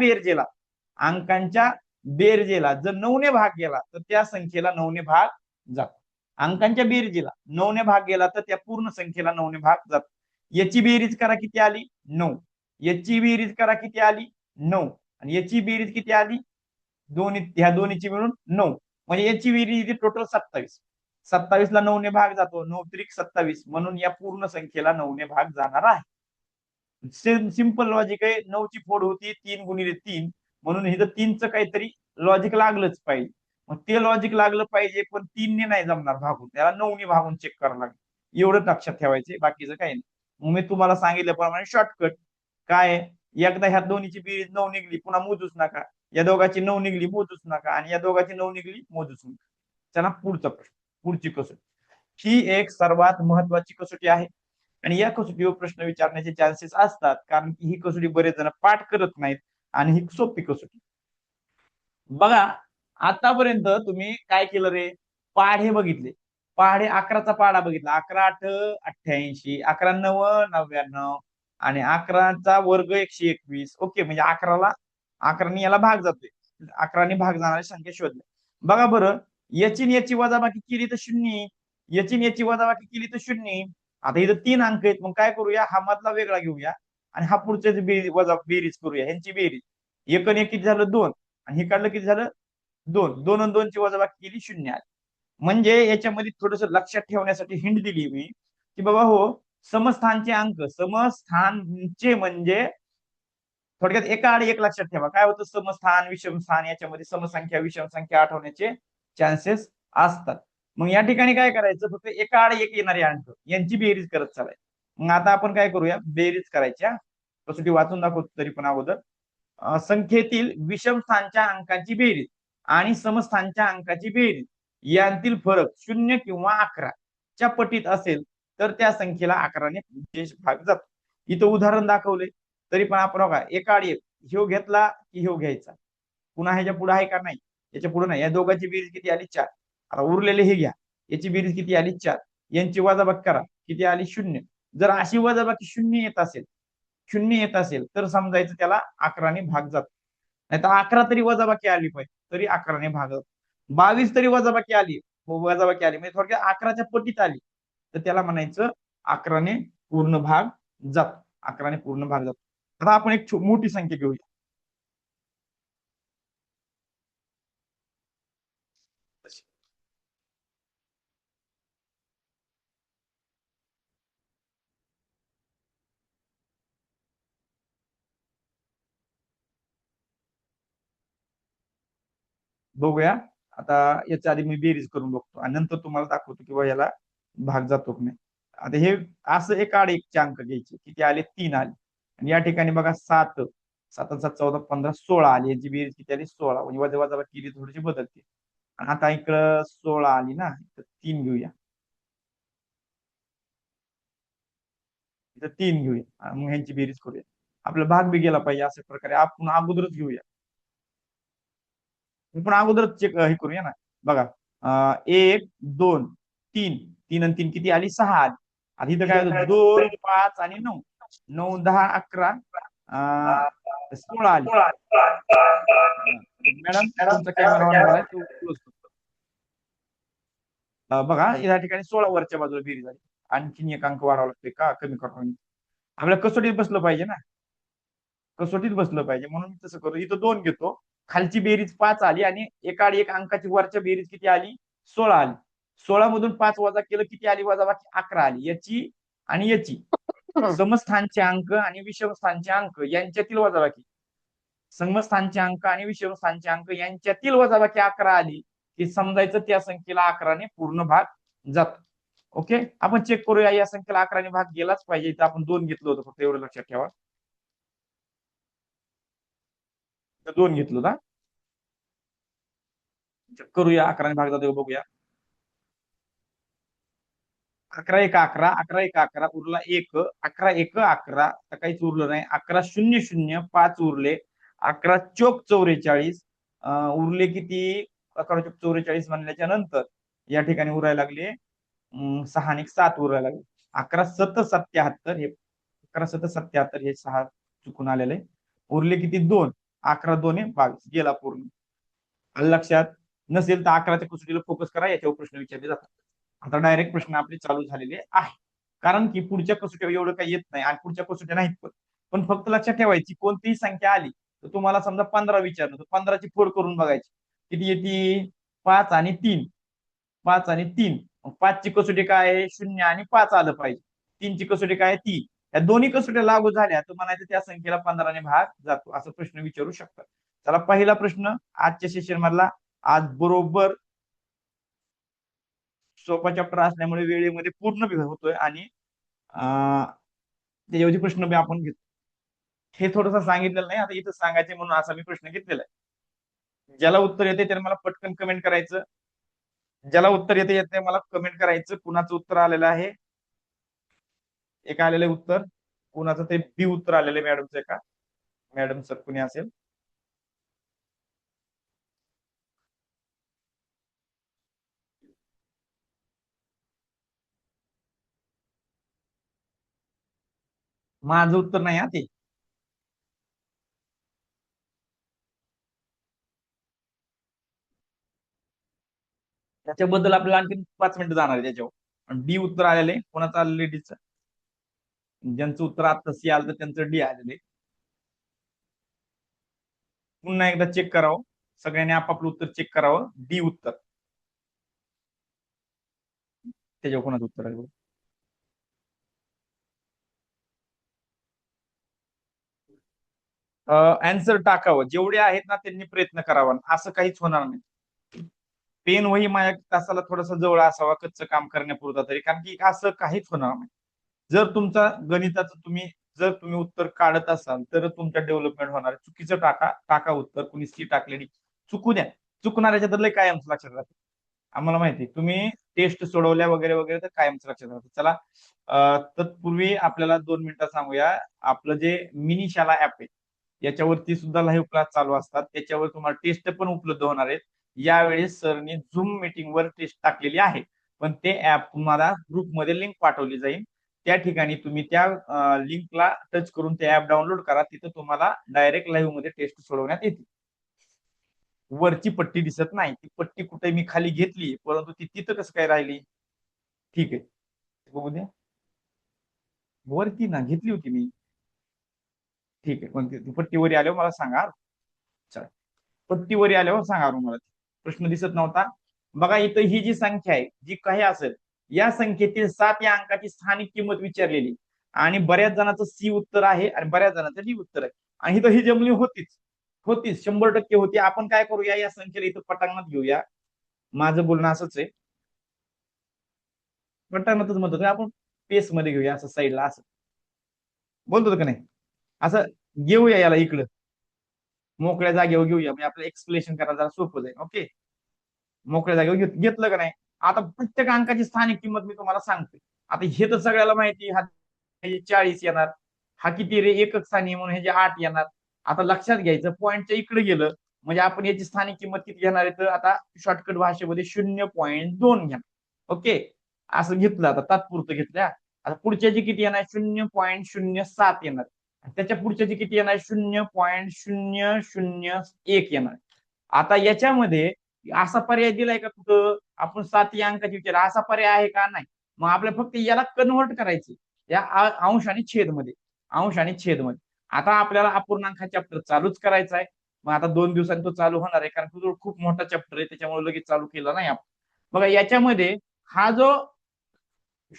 बेरजेला जर 9ने भाग गेला तर त्या संख्येला 9ने भाग जातो. अंकांच्या बेरजेला 9ने भाग गेला तर त्या पूर्ण संख्येला 9ने भाग जातो. याची बेरीज करा किती आली 9, याची बेरीज करा किती आली 9, आणि याची बेरीज किती आली ह्या दोन्हीची मिळून 9, म्हणजे याची बेरीज टोटल 27. 27ला 9ने भाग जातो, 9 त्रिक 27, म्हणून या पूर्ण संख्येला 9ने भाग जाणार आहे. सिंपल लॉजिक आहे. 9ची फोड होती 3 × 3, म्हणून इथं 3चं काहीतरी लॉजिक लागलंच पाहिजे. मग ते लॉजिक लागलं पाहिजे, पण 3ने नाही जमणार भागून, त्याला 9ने भागून चेक करावं लागेल. एवढं लक्षात ठेवायचे, बाकीचं काही नाही. मग मी तुम्हाला सांगितल्याप्रमाणे शॉर्टकट काय, एकदा ह्या दोन्हीची बेरीज 9 निघली पुन्हा मोजूच नका, या दोघांची 9 निघली मोजूच नका, आणि या दोघांची 9 निघली मोजूच नका. चला पुढचा प्रश्न, पुढची कसोटी. ही एक सर्वात महत्वाची कसोटी आहे, आणि या कसोटीवर प्रश्न विचारण्याचे चान्सेस असतात, कारण की ही कसोटी बरेच जण पाठ करत नाहीत, आणि ही सोपी कसोटी. बघा, आतापर्यंत तुम्ही काय केलं रे, पाढे बघितले. पाढे 11चा पाढा बघितला, 11 8 88, 11 9 99, आणि 11चा वर्ग 121. ओके, म्हणजे 11ने याला भाग जातोय, 11ने भाग जाणारी संख्या शोधल्या. बघा बरं, याची वजाबाकी केली तर 0, याची वजाबाकी केली तर 0. आता इथं 3 अंक आहेत, मग काय करूया, हा मधला वेगळा घेऊया, आणि हा पुढच्या बेरीज करूया. ह्यांची बेरीज 1 आणि 1 किती झालं 2, आणि हे काढलं किती झालं 2, 2 आणि 2ची वजाबाकी केली 0 आली. म्हणजे याच्यामध्ये थोडस लक्षात ठेवण्यासाठी हिंट दिली मी, की बाबा हो, समस्थानचे अंक, समस्थानचे म्हणजे थोडक्यात एका आड एक लक्षात ठेवा. काय होतं, समस्थान विषम स्थान याच्यामध्ये समसंख्या विषम संख्या आठवण्याचे चान्सेस असतात. मग या ठिकाणी काय करायचं, फक्त एका आड एक येणारे अंक यांची बेरीज करत चालाय. मग आता आपण काय करूया, बेरीज करायच्या. कसोटी वाचून दाखवतो तरी पण अगोदर. संख्येतील विषम स्थानच्या अंकाची बेरीज आणि समस्थानच्या अंकाची बेरीज यांतील फरक 0 किंवा 11च्या पटीत असेल तर त्या संख्येला 11ने विशेष भाग जातो. इथं उदाहरण दाखवले तरी पण आपण बघा, एका आड एक ह्यो घेतला की ह्यो घ्यायचा, पुन्हा ह्याच्या पुढे आहे का नाही, याच्या पुढे नाही. या दोघांची बेरीज किती आली 4. आता उरलेले हे घ्या, याची बेरीज किती आली 4, यांची वजाबाकी करा किती आली 0. जर अशी वजाबाकी 0 येत असेल तर समजायचं त्याला 11ने भाग जातो. नाही तर 11 तरी वजाबाकी आली पाहिजे तरी 11ने भाग जातो. 22 तरी वजाबाकी आली, म्हणजे थोडक्यात 11च्या पटीत आली तर त्याला म्हणायचं 11ने पूर्ण भाग जातो. 11ने पूर्ण भाग जातो. आता आपण एक मोठी संख्या घेऊया. बघूया. आता याच्या आधी मी बेरीज करून बघतो आणि नंतर तुम्हाला दाखवतो किंवा याला भाग जातो की नाही. आता हे असं एक आड एकचे अंक घ्यायचे, किती आले? 3 आले. आणि या ठिकाणी बघा 7, 7 7 14 15 16 आली. याची बेरीज किती आली? 16. म्हणजे वजा वजा केली थोडीशी बदलते. आता इकडं 16 आली ना, तर 3 घेऊया. इथं 3 घेऊया, मग ह्यांची बेरीज करूया. आपला भाग बी गेला पाहिजे अशा प्रकारे आपण अगोदरच घेऊया. आपण अगोदरच चेक हे करूया ना. बघा 1 2 3, 3 आणि 3 किती आली? 6 आली. आता इथं काय होतं? 2 5 आणि 9, 9 10 11 16 आली. मॅडम तुमचा कॅमेरा ऑन झालाय, तो क्लोज करतो. बघा या ठिकाणी 16 वरच्या बाजूला बेरीज झाली. आणखीन एक अंक वाढावा लागतोय का कमी करावा? आपल्याला कसोटीत बसलं पाहिजे ना, कसोटीत बसलं पाहिजे म्हणून मी तसं करू. इथं 2 घेतो, खालची बेरीज 5 आली आणि एका एक अंकाची वरच्या बेरीज किती आली? 16 आली. 16 मधून 5 वजा केलं, किती आली? वजा बाकी 11 आली. याची आणि याची समस्थानचे अंक आणि विषमस्थानचे अंक यांच्यातील वजाबाकी, समस्थानचे अंक आणि विषमस्थानचे अंक यांच्यातील वजाबाकी 11 आली की समजायचं त्या संख्येला 11ने पूर्ण भाग जात. ओके, आपण चेक करूया या संख्येला 11ने भाग गेलाच पाहिजे. इथं आपण 2 घेतलं होतं, फक्त एवढं लक्षात ठेवा. 2 घेतलं ना, करूया 11ने भाग जातो बघूया. 11 1 11, 11 1 11, उरला 1, 11 1 11, आता काहीच उरलं नाही. 11 0 0, 5 उरले. 11 चोक 44, उरले किती? 11 चोक 44 म्हणल्याच्या नंतर या ठिकाणी उरायला लागले 6 आणि 7 उरायला लागले. 11 7 77, हे 11 7 77, हे 6 चुकून आलेले. उरले किती? 2. 11 2 22, गेला पूर्ण. लक्षात नसेल तर 11च्या कसोटीला फोकस करा, याच्यावर प्रश्न विचारले जातात. आता डायरेक्ट प्रश्न आपले चालू झालेले आहे, कारण की पुढच्या कसोट्या एवढं काही येत नाही आणि पुढच्या कसोट्या नाहीत पण फक्त लक्षात ठेवायची कोणतीही संख्या आली तर तुम्हाला समजा 15 विचारलं तर 15ची फोड करून बघायची, किती येते? 5 आणि 3, 5 आणि 3. 5 ची कसोटी काय आहे? 0 आणि 5 आलं पाहिजे. 3 ची कसोटी काय आहे? 3. या दोन्ही कसोट्या लागू झाल्या तर म्हणायचं त्या संख्येला 15ने भाग जातो, असं प्रश्न विचारू शकतात. चला पहिला प्रश्न आजच्या सेशन मधला. आज बरोबर सोपा चॅप्टर असल्यामुळे वेळेमध्ये पूर्ण होतोय आणि त्याच्यावरती प्रश्न बी आपण घेतो. हे थोडंसं सांगितलेलं नाही, आता इथं सांगायचे म्हणून असा मी प्रश्न घेतलेला आहे. ज्याला उत्तर येते त्याने मला पटकन कमेंट करायचं. ज्याला उत्तर येते येते मला कमेंट करायचं कुणाचं उत्तर आलेलं आहे. एक आलेलं उत्तर कुणाचं ते बी उत्तर आलेलं आहे मॅडमचं का? मॅडम सर कुणी असेल? माझं उत्तर नाही हा ते. त्याच्याबद्दल आपल्याला आणखी 5 मिनिटं जाणार आहे त्याच्यावर. डी उत्तर आलेले कोणाचं आलेलं? डीचं. ज्यांचं उत्तर आता सी आलं तर त्यांचं डी आलेले. पुन्हा एकदा चेक करावं, सगळ्यांनी आपापलं उत्तर चेक करावं. डी उत्तर त्याच्यावर कोणाचं उत्तर आहे? आन्सर टाकावं. जेवढे आहेत ना त्यांनी प्रयत्न करावा, असं काहीच होणार नाही. पेन वही माझ्या तासाला थोडासा जवळ असावा कच्चं काम करण्यापुरता तरी, कारण की असं काहीच होणार नाही. जर तुमचा गणिताचं जर तुम्ही उत्तर काढत असाल तर तुमच्या डेव्हलपमेंट होणार. चुकीचं टाका उत्तर, कुणी सी टाकलेली चुकू द्या. चुकणाऱ्याच्या तर लय कायम लक्षात राहते. आम्हाला माहिती तुम्ही टेस्ट सोडवल्या वगैरे वगैरे तर कायमच लक्षात राहते. चला तत्पूर्वी आपल्याला 2 मिनिटं सांगूया. आपलं जे मिनी शाला ऍप आहे याच्यावरती सुद्धा लाईव्ह क्लास चालू असतात. त्याच्यावर तुम्हाला टेस्ट पण उपलब्ध होणार आहेत. यावेळेस सरने झूम मीटिंग वर टेस्ट टाकलेली आहे, पण ते ऍप तुम्हाला ग्रुपमध्ये लिंक पाठवली जाईल. त्या ठिकाणी तुम्ही त्या लिंकला टच करून ते ऍप डाउनलोड करा. तिथं तुम्हाला डायरेक्ट लाईव्ह मध्ये टेस्ट सोडवण्यात येते. वरची पट्टी दिसत नाही, ती पट्टी कुठे मी खाली घेतली परंतु ती तिथं कसं काय राहिली? ठीक आहे, बघू द्या. वरती ना घेतली होती मी. ठीक आहे, पण ती पट्टीवर आल्यावर मला सांगा. चला, पट्टीवर आल्यावर सांगा मला. प्रश्न दिसत नव्हता. बघा इथं ही जी संख्या आहे जी काही असेल या संख्येतील 7 या अंकाची स्थानिक किंमत विचारलेली आणि बऱ्याच जणांचं सी उत्तर आहे आणि बऱ्याच जणांचं डी उत्तर आहे. आणि इथं ही जमली होतीच 100% होती. आपण काय करूया, या संख्येला इथं पटांगणात घेऊया. माझं बोलणं असंच आहे. पटाणातच म्हणतो का आपण पेस मध्ये घेऊया असं साईडला असं बोलतो का नाही. असं घेऊया याला इकडं मोकळ्या जागेवर घेऊया म्हणजे आपलं एक्सप्लेनेशन करायला जरा सोपं जाईल. ओके. मोकळ्या जागेवर घेतलं का नाही. आता प्रत्येक अंकाची स्थानिक किंमत मी तुम्हाला सांगतोय. आता हे तर सगळ्याला माहिती हा 40 येणार. हा किती रे एकक स्थानी म्हणून हे जे 8 येणार. आता लक्षात घ्यायचं पॉईंटच्या इकडे गेलं म्हणजे आपण याची स्थानिक किंमत किती घेणार आहे तर आता शॉर्टकट भाषेमध्ये 0.2 घ्या. ओके. असं घेतलं आता तात्पुरतं घेतलं. आता पुढच्याची किती येणार 0.07 येणार. त्याच्या पुढच्याची किती येणार 0.001 येणार. आता याच्यामध्ये असा पर्याय दिलाय का कुठं आपण 7 या अंकाची विचार असा पर्याय आहे का नाही. मग आपल्याला फक्त याला कन्व्हर्ट करायचं या अंश आणि छेद मध्ये. अंश आणि छेद मध्ये आता आपल्याला अपूर्णांक चॅप्टर चालूच करायचा आहे. मग आता 2 दिवसांनी तो चालू होणार आहे कारण तो खूप मोठा चॅप्टर आहे त्याच्यामुळे लगेच चालू केला नाही आपण. बघा याच्यामध्ये हा जो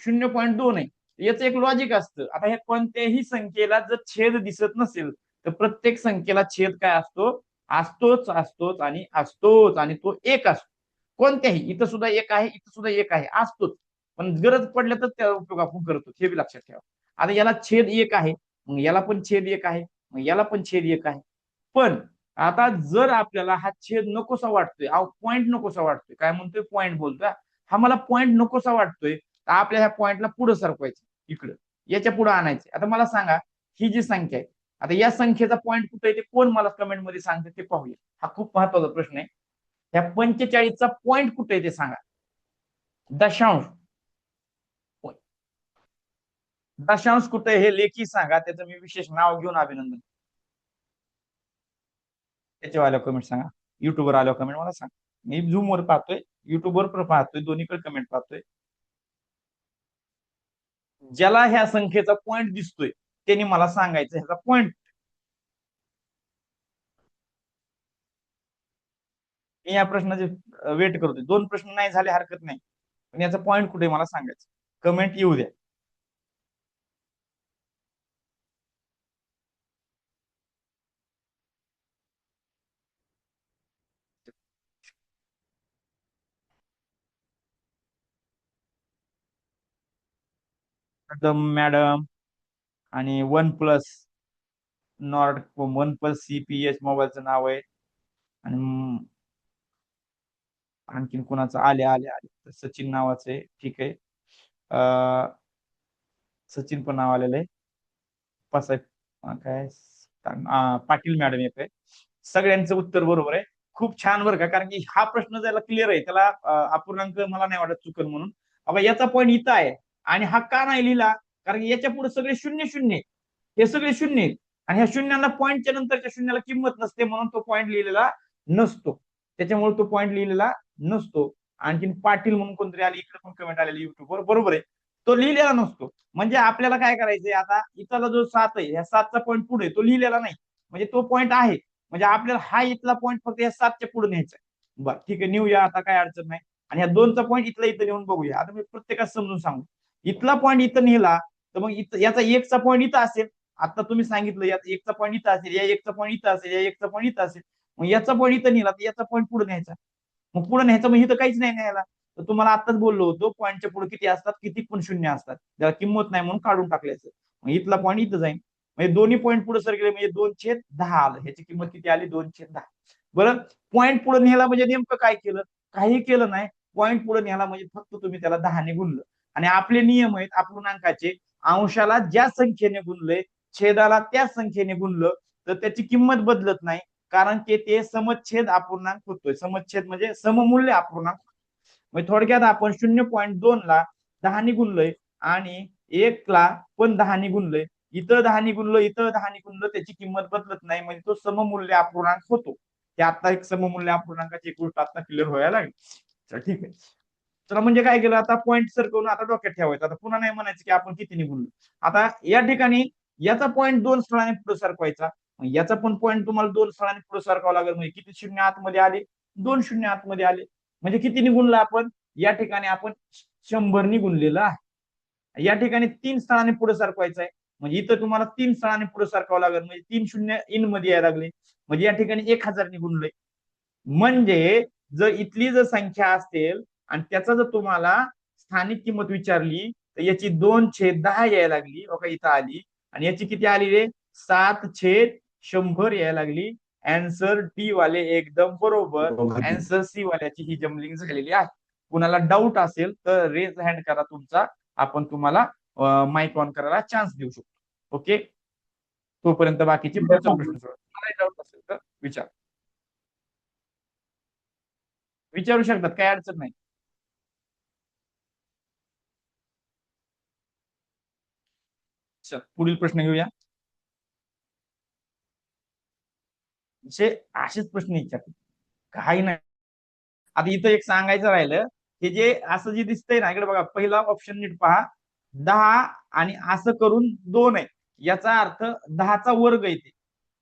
0.2 आहे याचं एक लॉजिक असतं. आता ह्या कोणत्याही संख्येला जर छेद दिसत नसेल तर प्रत्येक संख्येला छेद काय असतो असतोच असतोच आणि असतोच आणि तो एक असतो. कोणत्याही इथं सुद्धा एक आहे इथं सुद्धा एक आहे असतोच. पण गरज पडल्या तर त्याचा उपयोग आपण करतो हे बी लक्षात ठेवा. आता याला छेद एक आहे मग याला पण छेद एक आहे मग याला पण छेद एक आहे. पण आता जर आपल्याला हा छेद नकोसा वाटतोय पॉईंट नकोसा वाटतोय काय म्हणतोय पॉईंट बोलतोय हा मला पॉईंट नकोसा वाटतोय तर आपल्या ह्या पॉईंटला पुढे सरकवायचं इकडं याच्या पुढे आणायचं. आता मला सांगा ही जी संख्या आहे आता या संख्येचा पॉईंट कुठे आहे ते कोण मला कमेंट मध्ये सांगते ते पाहूया. हा खूप महत्वाचा प्रश्न आहे. ह्या 45चा पॉईंट कुठे आहे ते सांगा. दशांश दशांश कुठे हे लेखी सांगा त्याचं मी विशेष नाव घेऊन अभिनंदन. त्याच्यावर आल्यावर कमेंट सांगा. युट्यूबवर आल्यावर कमेंट मला सांगा. मी झूम वर पाहतोय युट्यूबवर पण पाहतोय दोन्हीकडे कमेंट पाहतोय. ज्याला ह्या संख्येचा पॉईंट दिसतोय त्यांनी मला सांगायचं ह्याचा पॉईंट. मी या प्रश्नाचे वेट करतोय 2 प्रश्न नाही झाले हरकत नाही पण याचा पॉईंट कुठे मला सांगायचं. कमेंट येऊ द्या. मॅडम आणि नॉर्ड वन प्लस CPH मोबाईलचं नाव आहे. आणि आणखीन कोणाचं आले आले आले सचिन नावाचं आहे ठीक आहे. सचिन पण नाव आलेलं आहे. काय पाटील मॅडम येत आहे. सगळ्यांचं उत्तर बरोबर आहे. खूप छान बरं का कारण की हा प्रश्न ज्याला क्लिअर आहे त्याला अपूर्णांक मला नाही वाटत चुकल म्हणून. अब याचा पॉईंट इथं आहे आणि हा का नाही लिहिला कारण की याच्या पुढे सगळे शून्य शून्य हे सगळे शून्य आहेत आणि ह्या शून्यांना पॉईंटच्या नंतरच्या शून्याला किंमत नसते म्हणून तो पॉईंट लिहिलेला नसतो. त्याच्यामुळे तो पॉईंट लिहिलेला नसतो. आणखीन पाटील म्हणून कोणतरी आले इकडे पण कमेंट आलेली युट्यूबवर बरोबर आहे. तो लिहिलेला नसतो. म्हणजे आपल्याला काय करायचंय आता इथला जो 7 आहे ह्या 7चा पॉईंट पुढे तो लिहिलेला नाही म्हणजे तो पॉईंट आहे. म्हणजे आपल्याला हा इथला पॉईंट फक्त या 7च्या पुढे न्यायचा आहे. बरं ठीक आहे नेऊया आता काय अडचण नाही. आणि ह्या 2चा पॉईंट इथला इथं नेऊन बघूया. आता मी प्रत्येकात समजून सांगू इथला पॉईंट इथं नेला तर मग याचा 1चा पॉईंट इथं असेल. आता तुम्ही सांगितलं याचा 1चा पॉईंट इथं असेल या 1चा पॉईंट इथं असेल या 1चा पॉईंट इथं असेल. मग याचा पॉईंट इथं नेला तर याचा पॉईंट पुढे न्यायचा. मग पुढे न्यायचं मग इथं काहीच नाही न्यायला. तर तुम्हाला आताच बोललो होतो पॉईंटच्या पुढे किती असतात किती पण शून्य असतात त्याला किंमत नाही म्हणून काढून टाकल्याचं. मग इथला पॉईंट इथं जाईल म्हणजे दोन्ही पॉईंट पुढे सर गेले म्हणजे 2/10 आलं. ह्याची किंमत किती आली 2/10. बरं पॉईंट पुढे न्यायला म्हणजे नेमकं काय केलं काही केलं नाही. पॉईंट पुढे न्यायला म्हणजे फक्त तुम्ही त्याला 10ने गुणलं. आणि आपले नियम आहेत अपूर्णांकाचे अंशाला ज्या संख्येने गुणलंय छेदाला त्या संख्येने गुणलं तर त्याची किंमत बदलत नाही. कारण की ते समच्छेद अपूर्णांक होतोय. समच्छेद म्हणजे सममूल्य अपूर्णांक. म्हणजे थोडक्यात आपण 0.2 ला 10ने गुणलंय आणि 1 ला पण 10ने गुणलंय. इथं 10ने गुणलं इथं 10ने गुणलं त्याची किंमत बदलत नाही म्हणजे तो सममूल्य अपूर्णांक होतो. ते आता एक सममूल्य अपूर्णांकाची एक गोष्ट आता क्लिअर व्हायला लागली. चला ठीक आहे. चला म्हणजे काय केलं आता पॉईंट सरकवून आता डोक्यात ठेवायचं. आता पुन्हा नाही म्हणायचं की आपण किती निघून. आता या ठिकाणी याचा पॉईंट 2 स्थळाने पुढे सरकवायचा. याचा पण पॉईंट तुम्हाला 2 स्थळाने पुढे सरकावं लागेल. म्हणजे किती शून्य आतमध्ये आले 2 शून्य आतमध्ये आले. म्हणजे किती निघूनला आपण या ठिकाणी आपण 100 गुणलेलं आहे. या ठिकाणी 3 स्थळाने पुढे सरकवायचं आहे. म्हणजे इथं तुम्हाला 3 स्थळाने पुढे सरकावं लागेल म्हणजे 3 शून्य इन मध्ये यायला लागले. म्हणजे या ठिकाणी 1000 गुणलंय. म्हणजे जर इथली जर संख्या असेल आणि त्याचा जर तुम्हाला स्थानिक किंमत विचारली तर याची 2/10 यायला लागली, ओके इथं आली. आणि याची किती आली रे? 7/100 यायला लागली. अँसर डी वाले एकदम बरोबर. अँसर सी वाल्याची ही जमलिंग झालेली आहे. कुणाला डाऊट असेल तर रेज हँड करा तुमचा, आपण तुम्हाला माइक ऑन करायला चान्स देऊ शकतो. ओके, तोपर्यंत बाकीचे पुढचा प्रश्न सोडवा. मला डाऊट असेल तर विचार विचारू शकतात, काही अडचण नाही. चल पुढील प्रश्न घेऊया. जे असेच प्रश्न विचारतात, काही नाही. आता इथं एक सांगायचं राहिलं, हे जे असं जे दिसतंय ना, इकडे बघा, पहिला ऑप्शन नीट पहा. 10 आणि असं करून 2 आहे, याचा अर्थ 10चा वर्ग येते.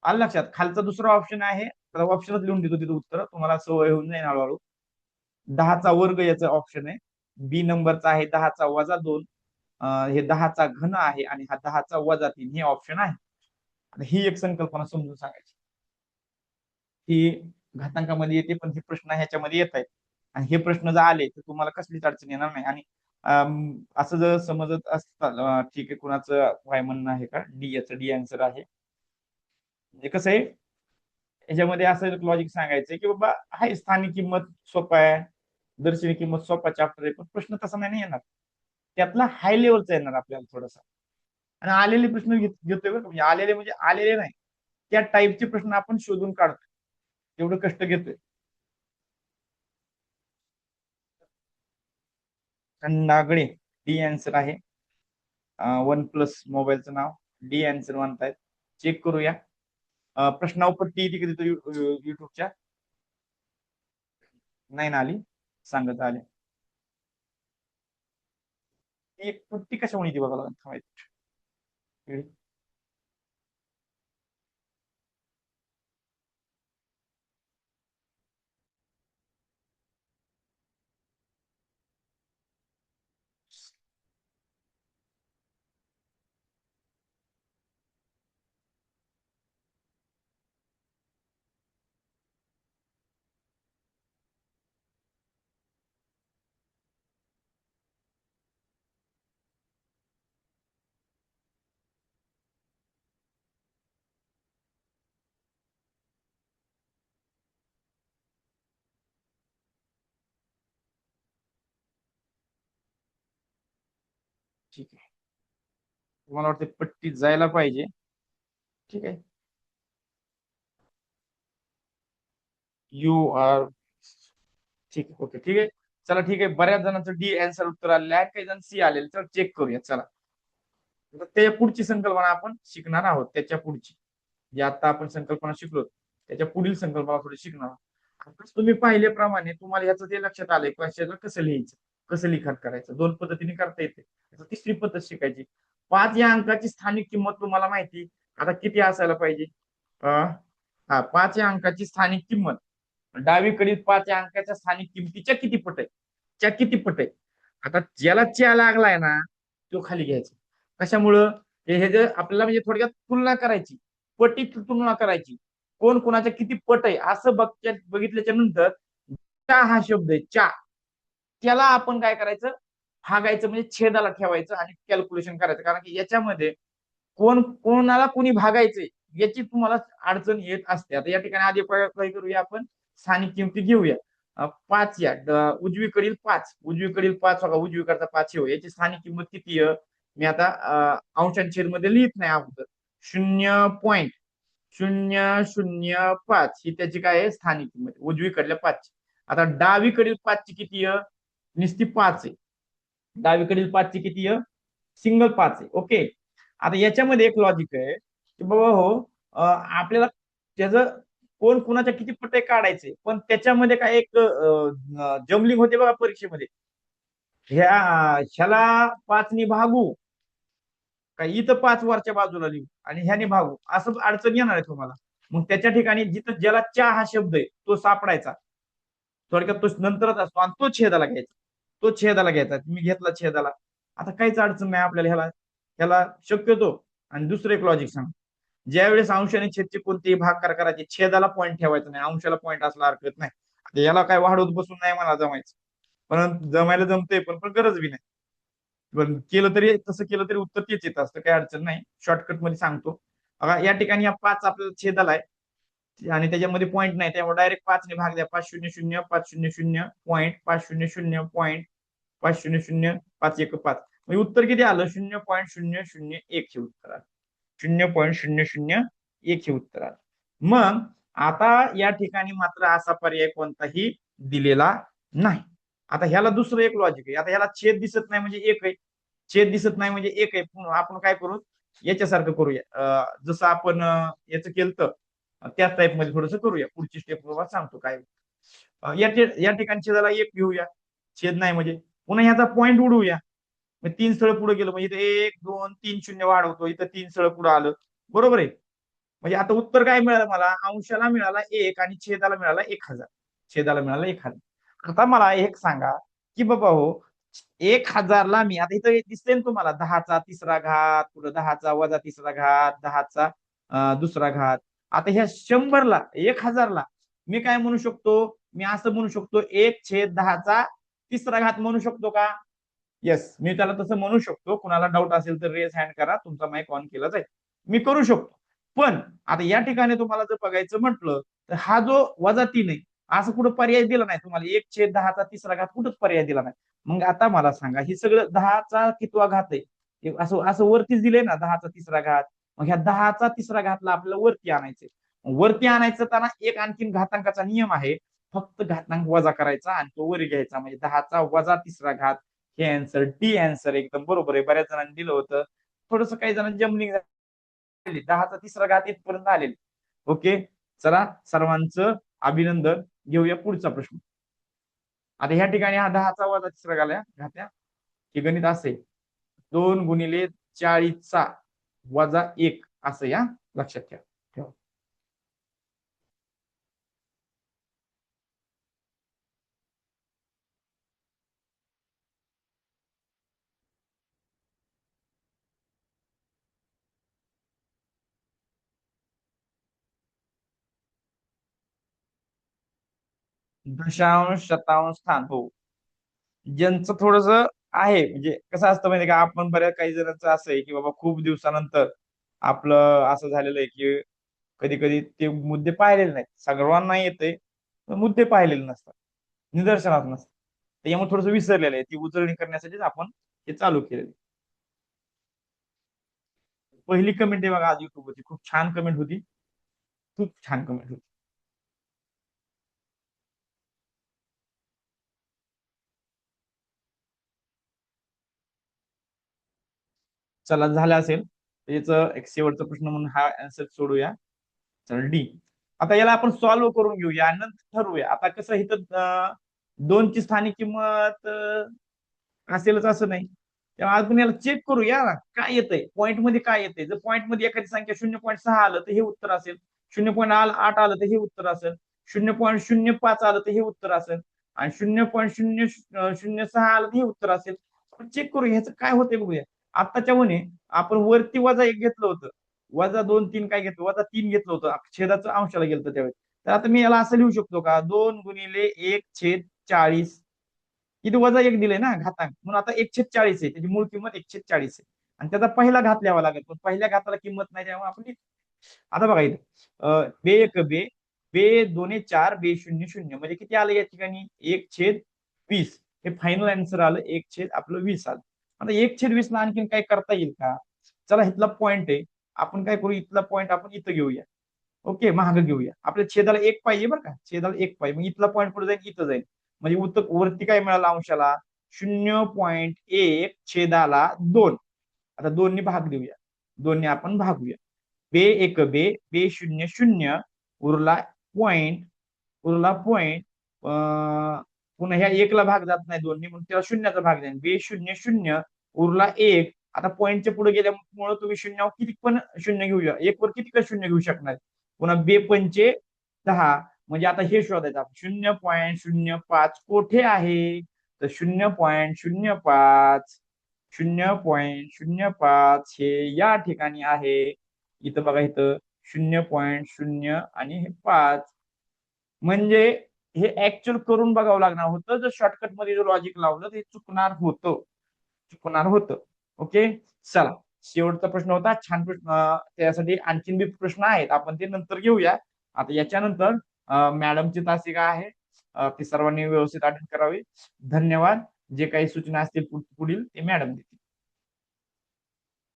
आलं लक्षात? खालचा दुसरा ऑप्शन आहे, ऑप्शनच लिहून देतो तिथं उत्तर, तुम्हाला सवय होऊन जाईल हळूहळू. 10चा वर्ग याचा ऑप्शन आहे. बी नंबरचा आहे 10चा वजा 2. हे 10चा घन आहे आणि हा 10चा वजा 3 हे ऑप्शन आहे. आता ही एक संकल्पना समजून सांगायची. ही घातांकामध्ये येते, पण हे प्रश्न ह्याच्यामध्ये येत आहेत. आणि हे प्रश्न जर आले तर तुम्हाला कसलीच अडचण येणार नाही. आणि असं जर समजत असतं, ठीक आहे, कुणाचं काय म्हणणं आहे का डी, याचं डी आन्सर आहे. म्हणजे कसं आहे, याच्यामध्ये असं लॉजिक सांगायचंय की बाबा आहे स्थानिक किंमत सोपा आहे, दर्शनी किंमत सोपा चॅप्टर आहे, पण प्रश्न तसा नाही येणार. त्यातला हाय लेवलचा येणार आपल्याला थोडासा. आणि आलेले प्रश्न घेतोय बरं, म्हणजे आलेले म्हणजे आलेले नाही, त्या टाईपचे प्रश्न आपण शोधून काढतोय, तेवढं कष्ट घेतोय. खंडागळे डी आन्सर आहे. वन प्लस मोबाईलचं नाव डी आन्सर म्हणतायत. चेक करूया. प्रश्नावपट्टी तिकडे देतो युट्यूबच्या. नाही ना आली, सांगत आले. एक पट्टी कशामुळे येते बघा थांबायची. ठीक आहे, तुम्हाला वाटते पट्टी जायला पाहिजे. ठीक आहे, यू आर, ठीक आहे, ओके, ठीक आहे. चला ठीक आहे, बऱ्याच जणांचं डी आन्सर उत्तर आलेलं आहे, काही जण सी आलेले, तर चेक करूया. चला, त्याच्या पुढची संकल्पना आपण शिकणार आहोत. त्याच्या पुढची जे आता आपण संकल्पना शिकलो त्याच्या पुढील संकल्पना थोडी शिकणार आहोत. आताच तुम्ही पाहिल्याप्रमाणे तुम्हाला ह्याचं ते लक्षात आलंय कशाला कसं लिहायचं, कसं लिखाण करायचं. 2 पद्धतीने करता येते. आता तिसरी पद्धत शिकायची. 5 या अंकाची स्थानिक किंमत तुम्हाला माहिती आता किती असायला पाहिजे? हा, 5 या अंकाची स्थानिक किंमत डावीकडील 5 या अंकाच्या स्थानिक किमतीच्या किती पट आहे? च्या किती पट आहे? आता ज्याला च्या लागलाय ना तो खाली घ्यायचा. कशामुळं? हे जे आपल्याला म्हणजे थोडक्यात तुलना करायची, पटीत तुलना करायची, कोण कोणाच्या किती पट आहे असं बघितल्याच्या नंतर चा हा शब्द आहे चा, त्याला आपण काय करायचं? भागायचं, म्हणजे छेदाला ठेवायचं आणि कॅल्क्युलेशन करायचं. कारण की याच्यामध्ये कोण कोणाला कोणी भागायचंय याची तुम्हाला अडचण येत असते. आता या ठिकाणी आधी काय करूया आपण? स्थानिक किमती घेऊया. 5 या उजवीकडील 5, उजवीकडील 5 बघा, उजवीकडचा 5 हो, याची स्थानिक किंमत किती आहे? मी आता अंशांच्या मध्ये लिहित नाही अगोदर. 0.0005 ही त्याची काय आहे? स्थानिक किंमत उजवीकडल्या 5. आता डावीकडील 5 ची किती आहे? नुसती 5 आहे. डावीकडील 5 ची किती आहे? सिंगल 5 आहे. ओके, आता याच्यामध्ये एक लॉजिक आहे की बाबा हो, आपल्याला त्याचं कोण कुणाच्या किती पट्टे काढायचे, पण त्याच्यामध्ये काय एक जमलिंग होते बघा परीक्षेमध्ये. ह्याला 5 भागू का इथं 5 वरच्या बाजूला लिहू आणि ह्याने भागू, असं अडचण येणार आहे तुम्हाला. मग त्याच्या ठिकाणी जिथं ज्याला चा हा शब्द आहे तो सापडायचा, थोडक्यात तो नंतरच असतो, आणि तो छेदाला घ्यायचा. तो छेदाला घ्यायचा, मी घेतला छेदाला. आता काहीच अडचण नाही आपल्याला ह्याला ह्याला शक्यतो. आणि दुसरं एक लॉजिक सांग, ज्यावेळेस अंश आणि छेदचे कोणतेही भागाकार करायचे, छेदाला पॉईंट ठेवायचा नाही, अंशाला पॉईंट असला हरकत नाही. याला काय वाढवत बसून नाही मला जमायचं, पण जमायला जमते, पण गरज बी नाही. पण केलं तरी, तसं केलं तरी उत्तर तेच येत असतं, काही अडचण नाही. शॉर्टकट मध्ये सांगतो बघा. या ठिकाणी या 5 आपल्याला छेद आलाय आणि त्याच्यामध्ये पॉईंट नाही, त्यामुळे डायरेक्ट 5 ने भाग द्या. 500, 500 पॉईंट, 500 500 5 1 5. म्हणजे उत्तर किती आलं? 0.001 हे उत्तर आलं. 0.001 हे उत्तर आलं. मग आता या ठिकाणी मात्र असा पर्याय कोणताही दिलेला नाही. आता ह्याला दुसरं एक लॉजिक आहे. आता ह्याला छेद दिसत नाही म्हणजे एक आहे, छेद दिसत नाही म्हणजे एक आहे. आपण काय करू, याच्यासारखं करूया, जसं आपण याचं केलं त्याच टाईप मध्ये थोडस करूया. पुढची स्टेप बाबा सांगतो काय. या ठिकाणी छेदाला एक घेऊया, छेद नाही म्हणजे. पुन्हा ह्याचा पॉईंट उडवूया, 3 स्थळ पुढे गेलं म्हणजे इथे 1 2 3 शून्य वाढवतो, इथं 3 स्थळ पुढे आलं. बरोबर आहे. म्हणजे आता उत्तर काय मिळालं मला? अंशाला मिळाला 1 आणि छेदाला मिळाला 1000. छेदाला मिळाला 1000. आता मला एक सांगा की बाबा हो, 1000ला मी आता इथं दिसते ना तुम्हाला, 10चा तिसरा घात, पुढे 10चा वजा तिसरा घात, 10चा दुसरा घात. आता ह्या 100ला, 1000ला मी काय म्हणू शकतो? मी असं म्हणू शकतो, 1/10चा तिसरा घात म्हणू शकतो का? येस, मी त्याला तसं म्हणू शकतो. कुणाला डाऊट असेल तर रेस हँड करा, तुमचा माईक ऑन केला जाईल. मी करू शकतो. पण आता या ठिकाणी तुम्हाला जर बघायचं म्हटलं तर हा जो -3 आहे, असं कुठं पर्याय दिला नाही तुम्हाला. 1/10चा तिसरा घात कुठंच पर्याय दिला नाही. मग आता मला सांगा, ही सगळं 10चा कितवा घात आहे? असं असं वरतीच दिले ना, 10चा तिसरा घात. मग ह्या 10चा तिसरा घातला आपल्याला वरती आणायचे. वरती आणायचं त्यांना एक आणखीन घातांकाचा नियम आहे. फक्त घातांक वजा करायचा आणि तो वर घ्यायचा, म्हणजे 10चा वजा तिसरा घात. हे आन्सर, डी आन्सर एकदम बरोबर आहे. बऱ्याच जणांनी दिलं होतं. थोडस काही जणांनी जमलिंग झाली, 10चा तिसरा घात इथपर्यंत आलेली. ओके, चला सर्वांचं अभिनंदन. घेऊया पुढचा प्रश्न. आता ह्या ठिकाणी हा 10चा वजा तिसरा घात्या, हे गणित असे 2 × 40चा वजा 1 असं या, लक्षात ठेवा. दशांश, शतांश, स्थान, हो. ज्यांचं थोडस आहे, म्हणजे कसं असतं माहिती का, आपण बऱ्याच काही जणांचं असं आहे की बाबा खूप दिवसानंतर आपलं असं झालेलं आहे की कधी कधी ते मुद्दे पाहिलेले नाहीत. सर्वांना येते, मुद्दे पाहिलेले नसतात, निदर्शनात नसतात. त्याच्यामुळे थोडस विसरलेलं आहे. ती उजळणी करण्यासाठीच आपण हे चालू केलेलं. पहिली कमेंट आहे बघा आज युट्यूब होती, खूप छान कमेंट होती, खूप छान कमेंट होती. चला, झालं असेल याचं एक शेवटचा प्रश्न म्हणून हा आन्सर सोडूया. चल, डी. आता याला आपण सॉल्व्ह करून घेऊया आणि नंतर ठरवूया. आता कसं इथं 2ची स्थानिक किंमत असेलच असं नाही, तेव्हा आपण याला चेक करूया ना काय येतंय, पॉईंट मध्ये काय येतंय. जर पॉईंट मध्ये एखादी संख्या 0.6 आलं तर हे उत्तर असेल, 0.8 आलं तर हे उत्तर असेल, 0.05 आलं तर हे उत्तर असेल, आणि 0.006 आलं तर हे उत्तर असेल. आपण चेक करू ह्याचं काय होतंय बघूया. आत्ताच्या म्हणे आपण वरती -1 घेतलं होतं, -2 3 काय घेतलं, -3 घेतलं होतं, छेदाचं अंशाला गेलं होतं त्यावेळेस. तर आता मी याला असं लिहू शकतो का, 2 × 1/40. इथे -1 दिले ना घातांक, म्हणून आता 1/40 आहे, त्याची मूळ किंमत 1/40 आहे. आणि त्याचा पहिला घात लिहावा लागेल, पण पहिल्या घाताला किंमत नाही, त्यामुळे आपण आता बघा इथे बे एक बे, बे दोन्ही 4, बे शून्य शून्य, म्हणजे किती आलं या ठिकाणी? 1/20. हे फायनल आन्सर आलं, 1/20 आलं. आता 1/20 ला आणखीन काय करता येईल का? चला, इथला पॉईंट आहे, आपण काय करू, इथला पॉईंट आपण इथं घेऊया. ओके, महाग घेऊया. आपल्या छेदाला 1 पाहिजे बरं का, छेदाला 1 पाहिजे. मग इथला पॉईंट पुढे जाईल, इथं जाईल. म्हणजे उत्तर वरती काय मिळालं अंशाला? 0.1 छेदाला 2. आता 2 ने भाग देऊया, 2 ने आपण भागूया. बे एक बे, बे शून्य शून्य, उरला पॉइंट, उरला पॉइंट. पुन्हा ह्या 1ला भाग जात नाही 2 ने, म्हणून त्याला शून्याचा भाग द्या. बे शून्य शून्य, उरला 1. आता पॉईंटच्या पुढे गेल्यामुळे तुम्ही शून्यावर किती पण शून्य घेऊया, 1 वर किती का शून्य घेऊ शकणार. पुन्हा बे पंचे 10. म्हणजे आता हे शोधायचं आपण, 0.05 कोठे आहे? तर 0.05, 0.05 हे या ठिकाणी आहे. इथं बघा, इथं 0.0 आणि हे 5. म्हणजे हे ऍक्च्युअल करून बघावं लागणार होतं. जर शॉर्टकट मध्ये जर लॉजिक लावलं तर हे चुकणार होतं. ओके, चला शेवटचा प्रश्न होता. छान प्रश्न. त्यासाठी आणखीन बी प्रश्न आहेत, आपण ते नंतर घेऊया. आता याच्यानंतर मॅडमची तासिका आहे. ती सर्वांनी व्यवस्थित अटेंड करावी. धन्यवाद. जे काही सूचना असतील पुढील ते मॅडम देतील.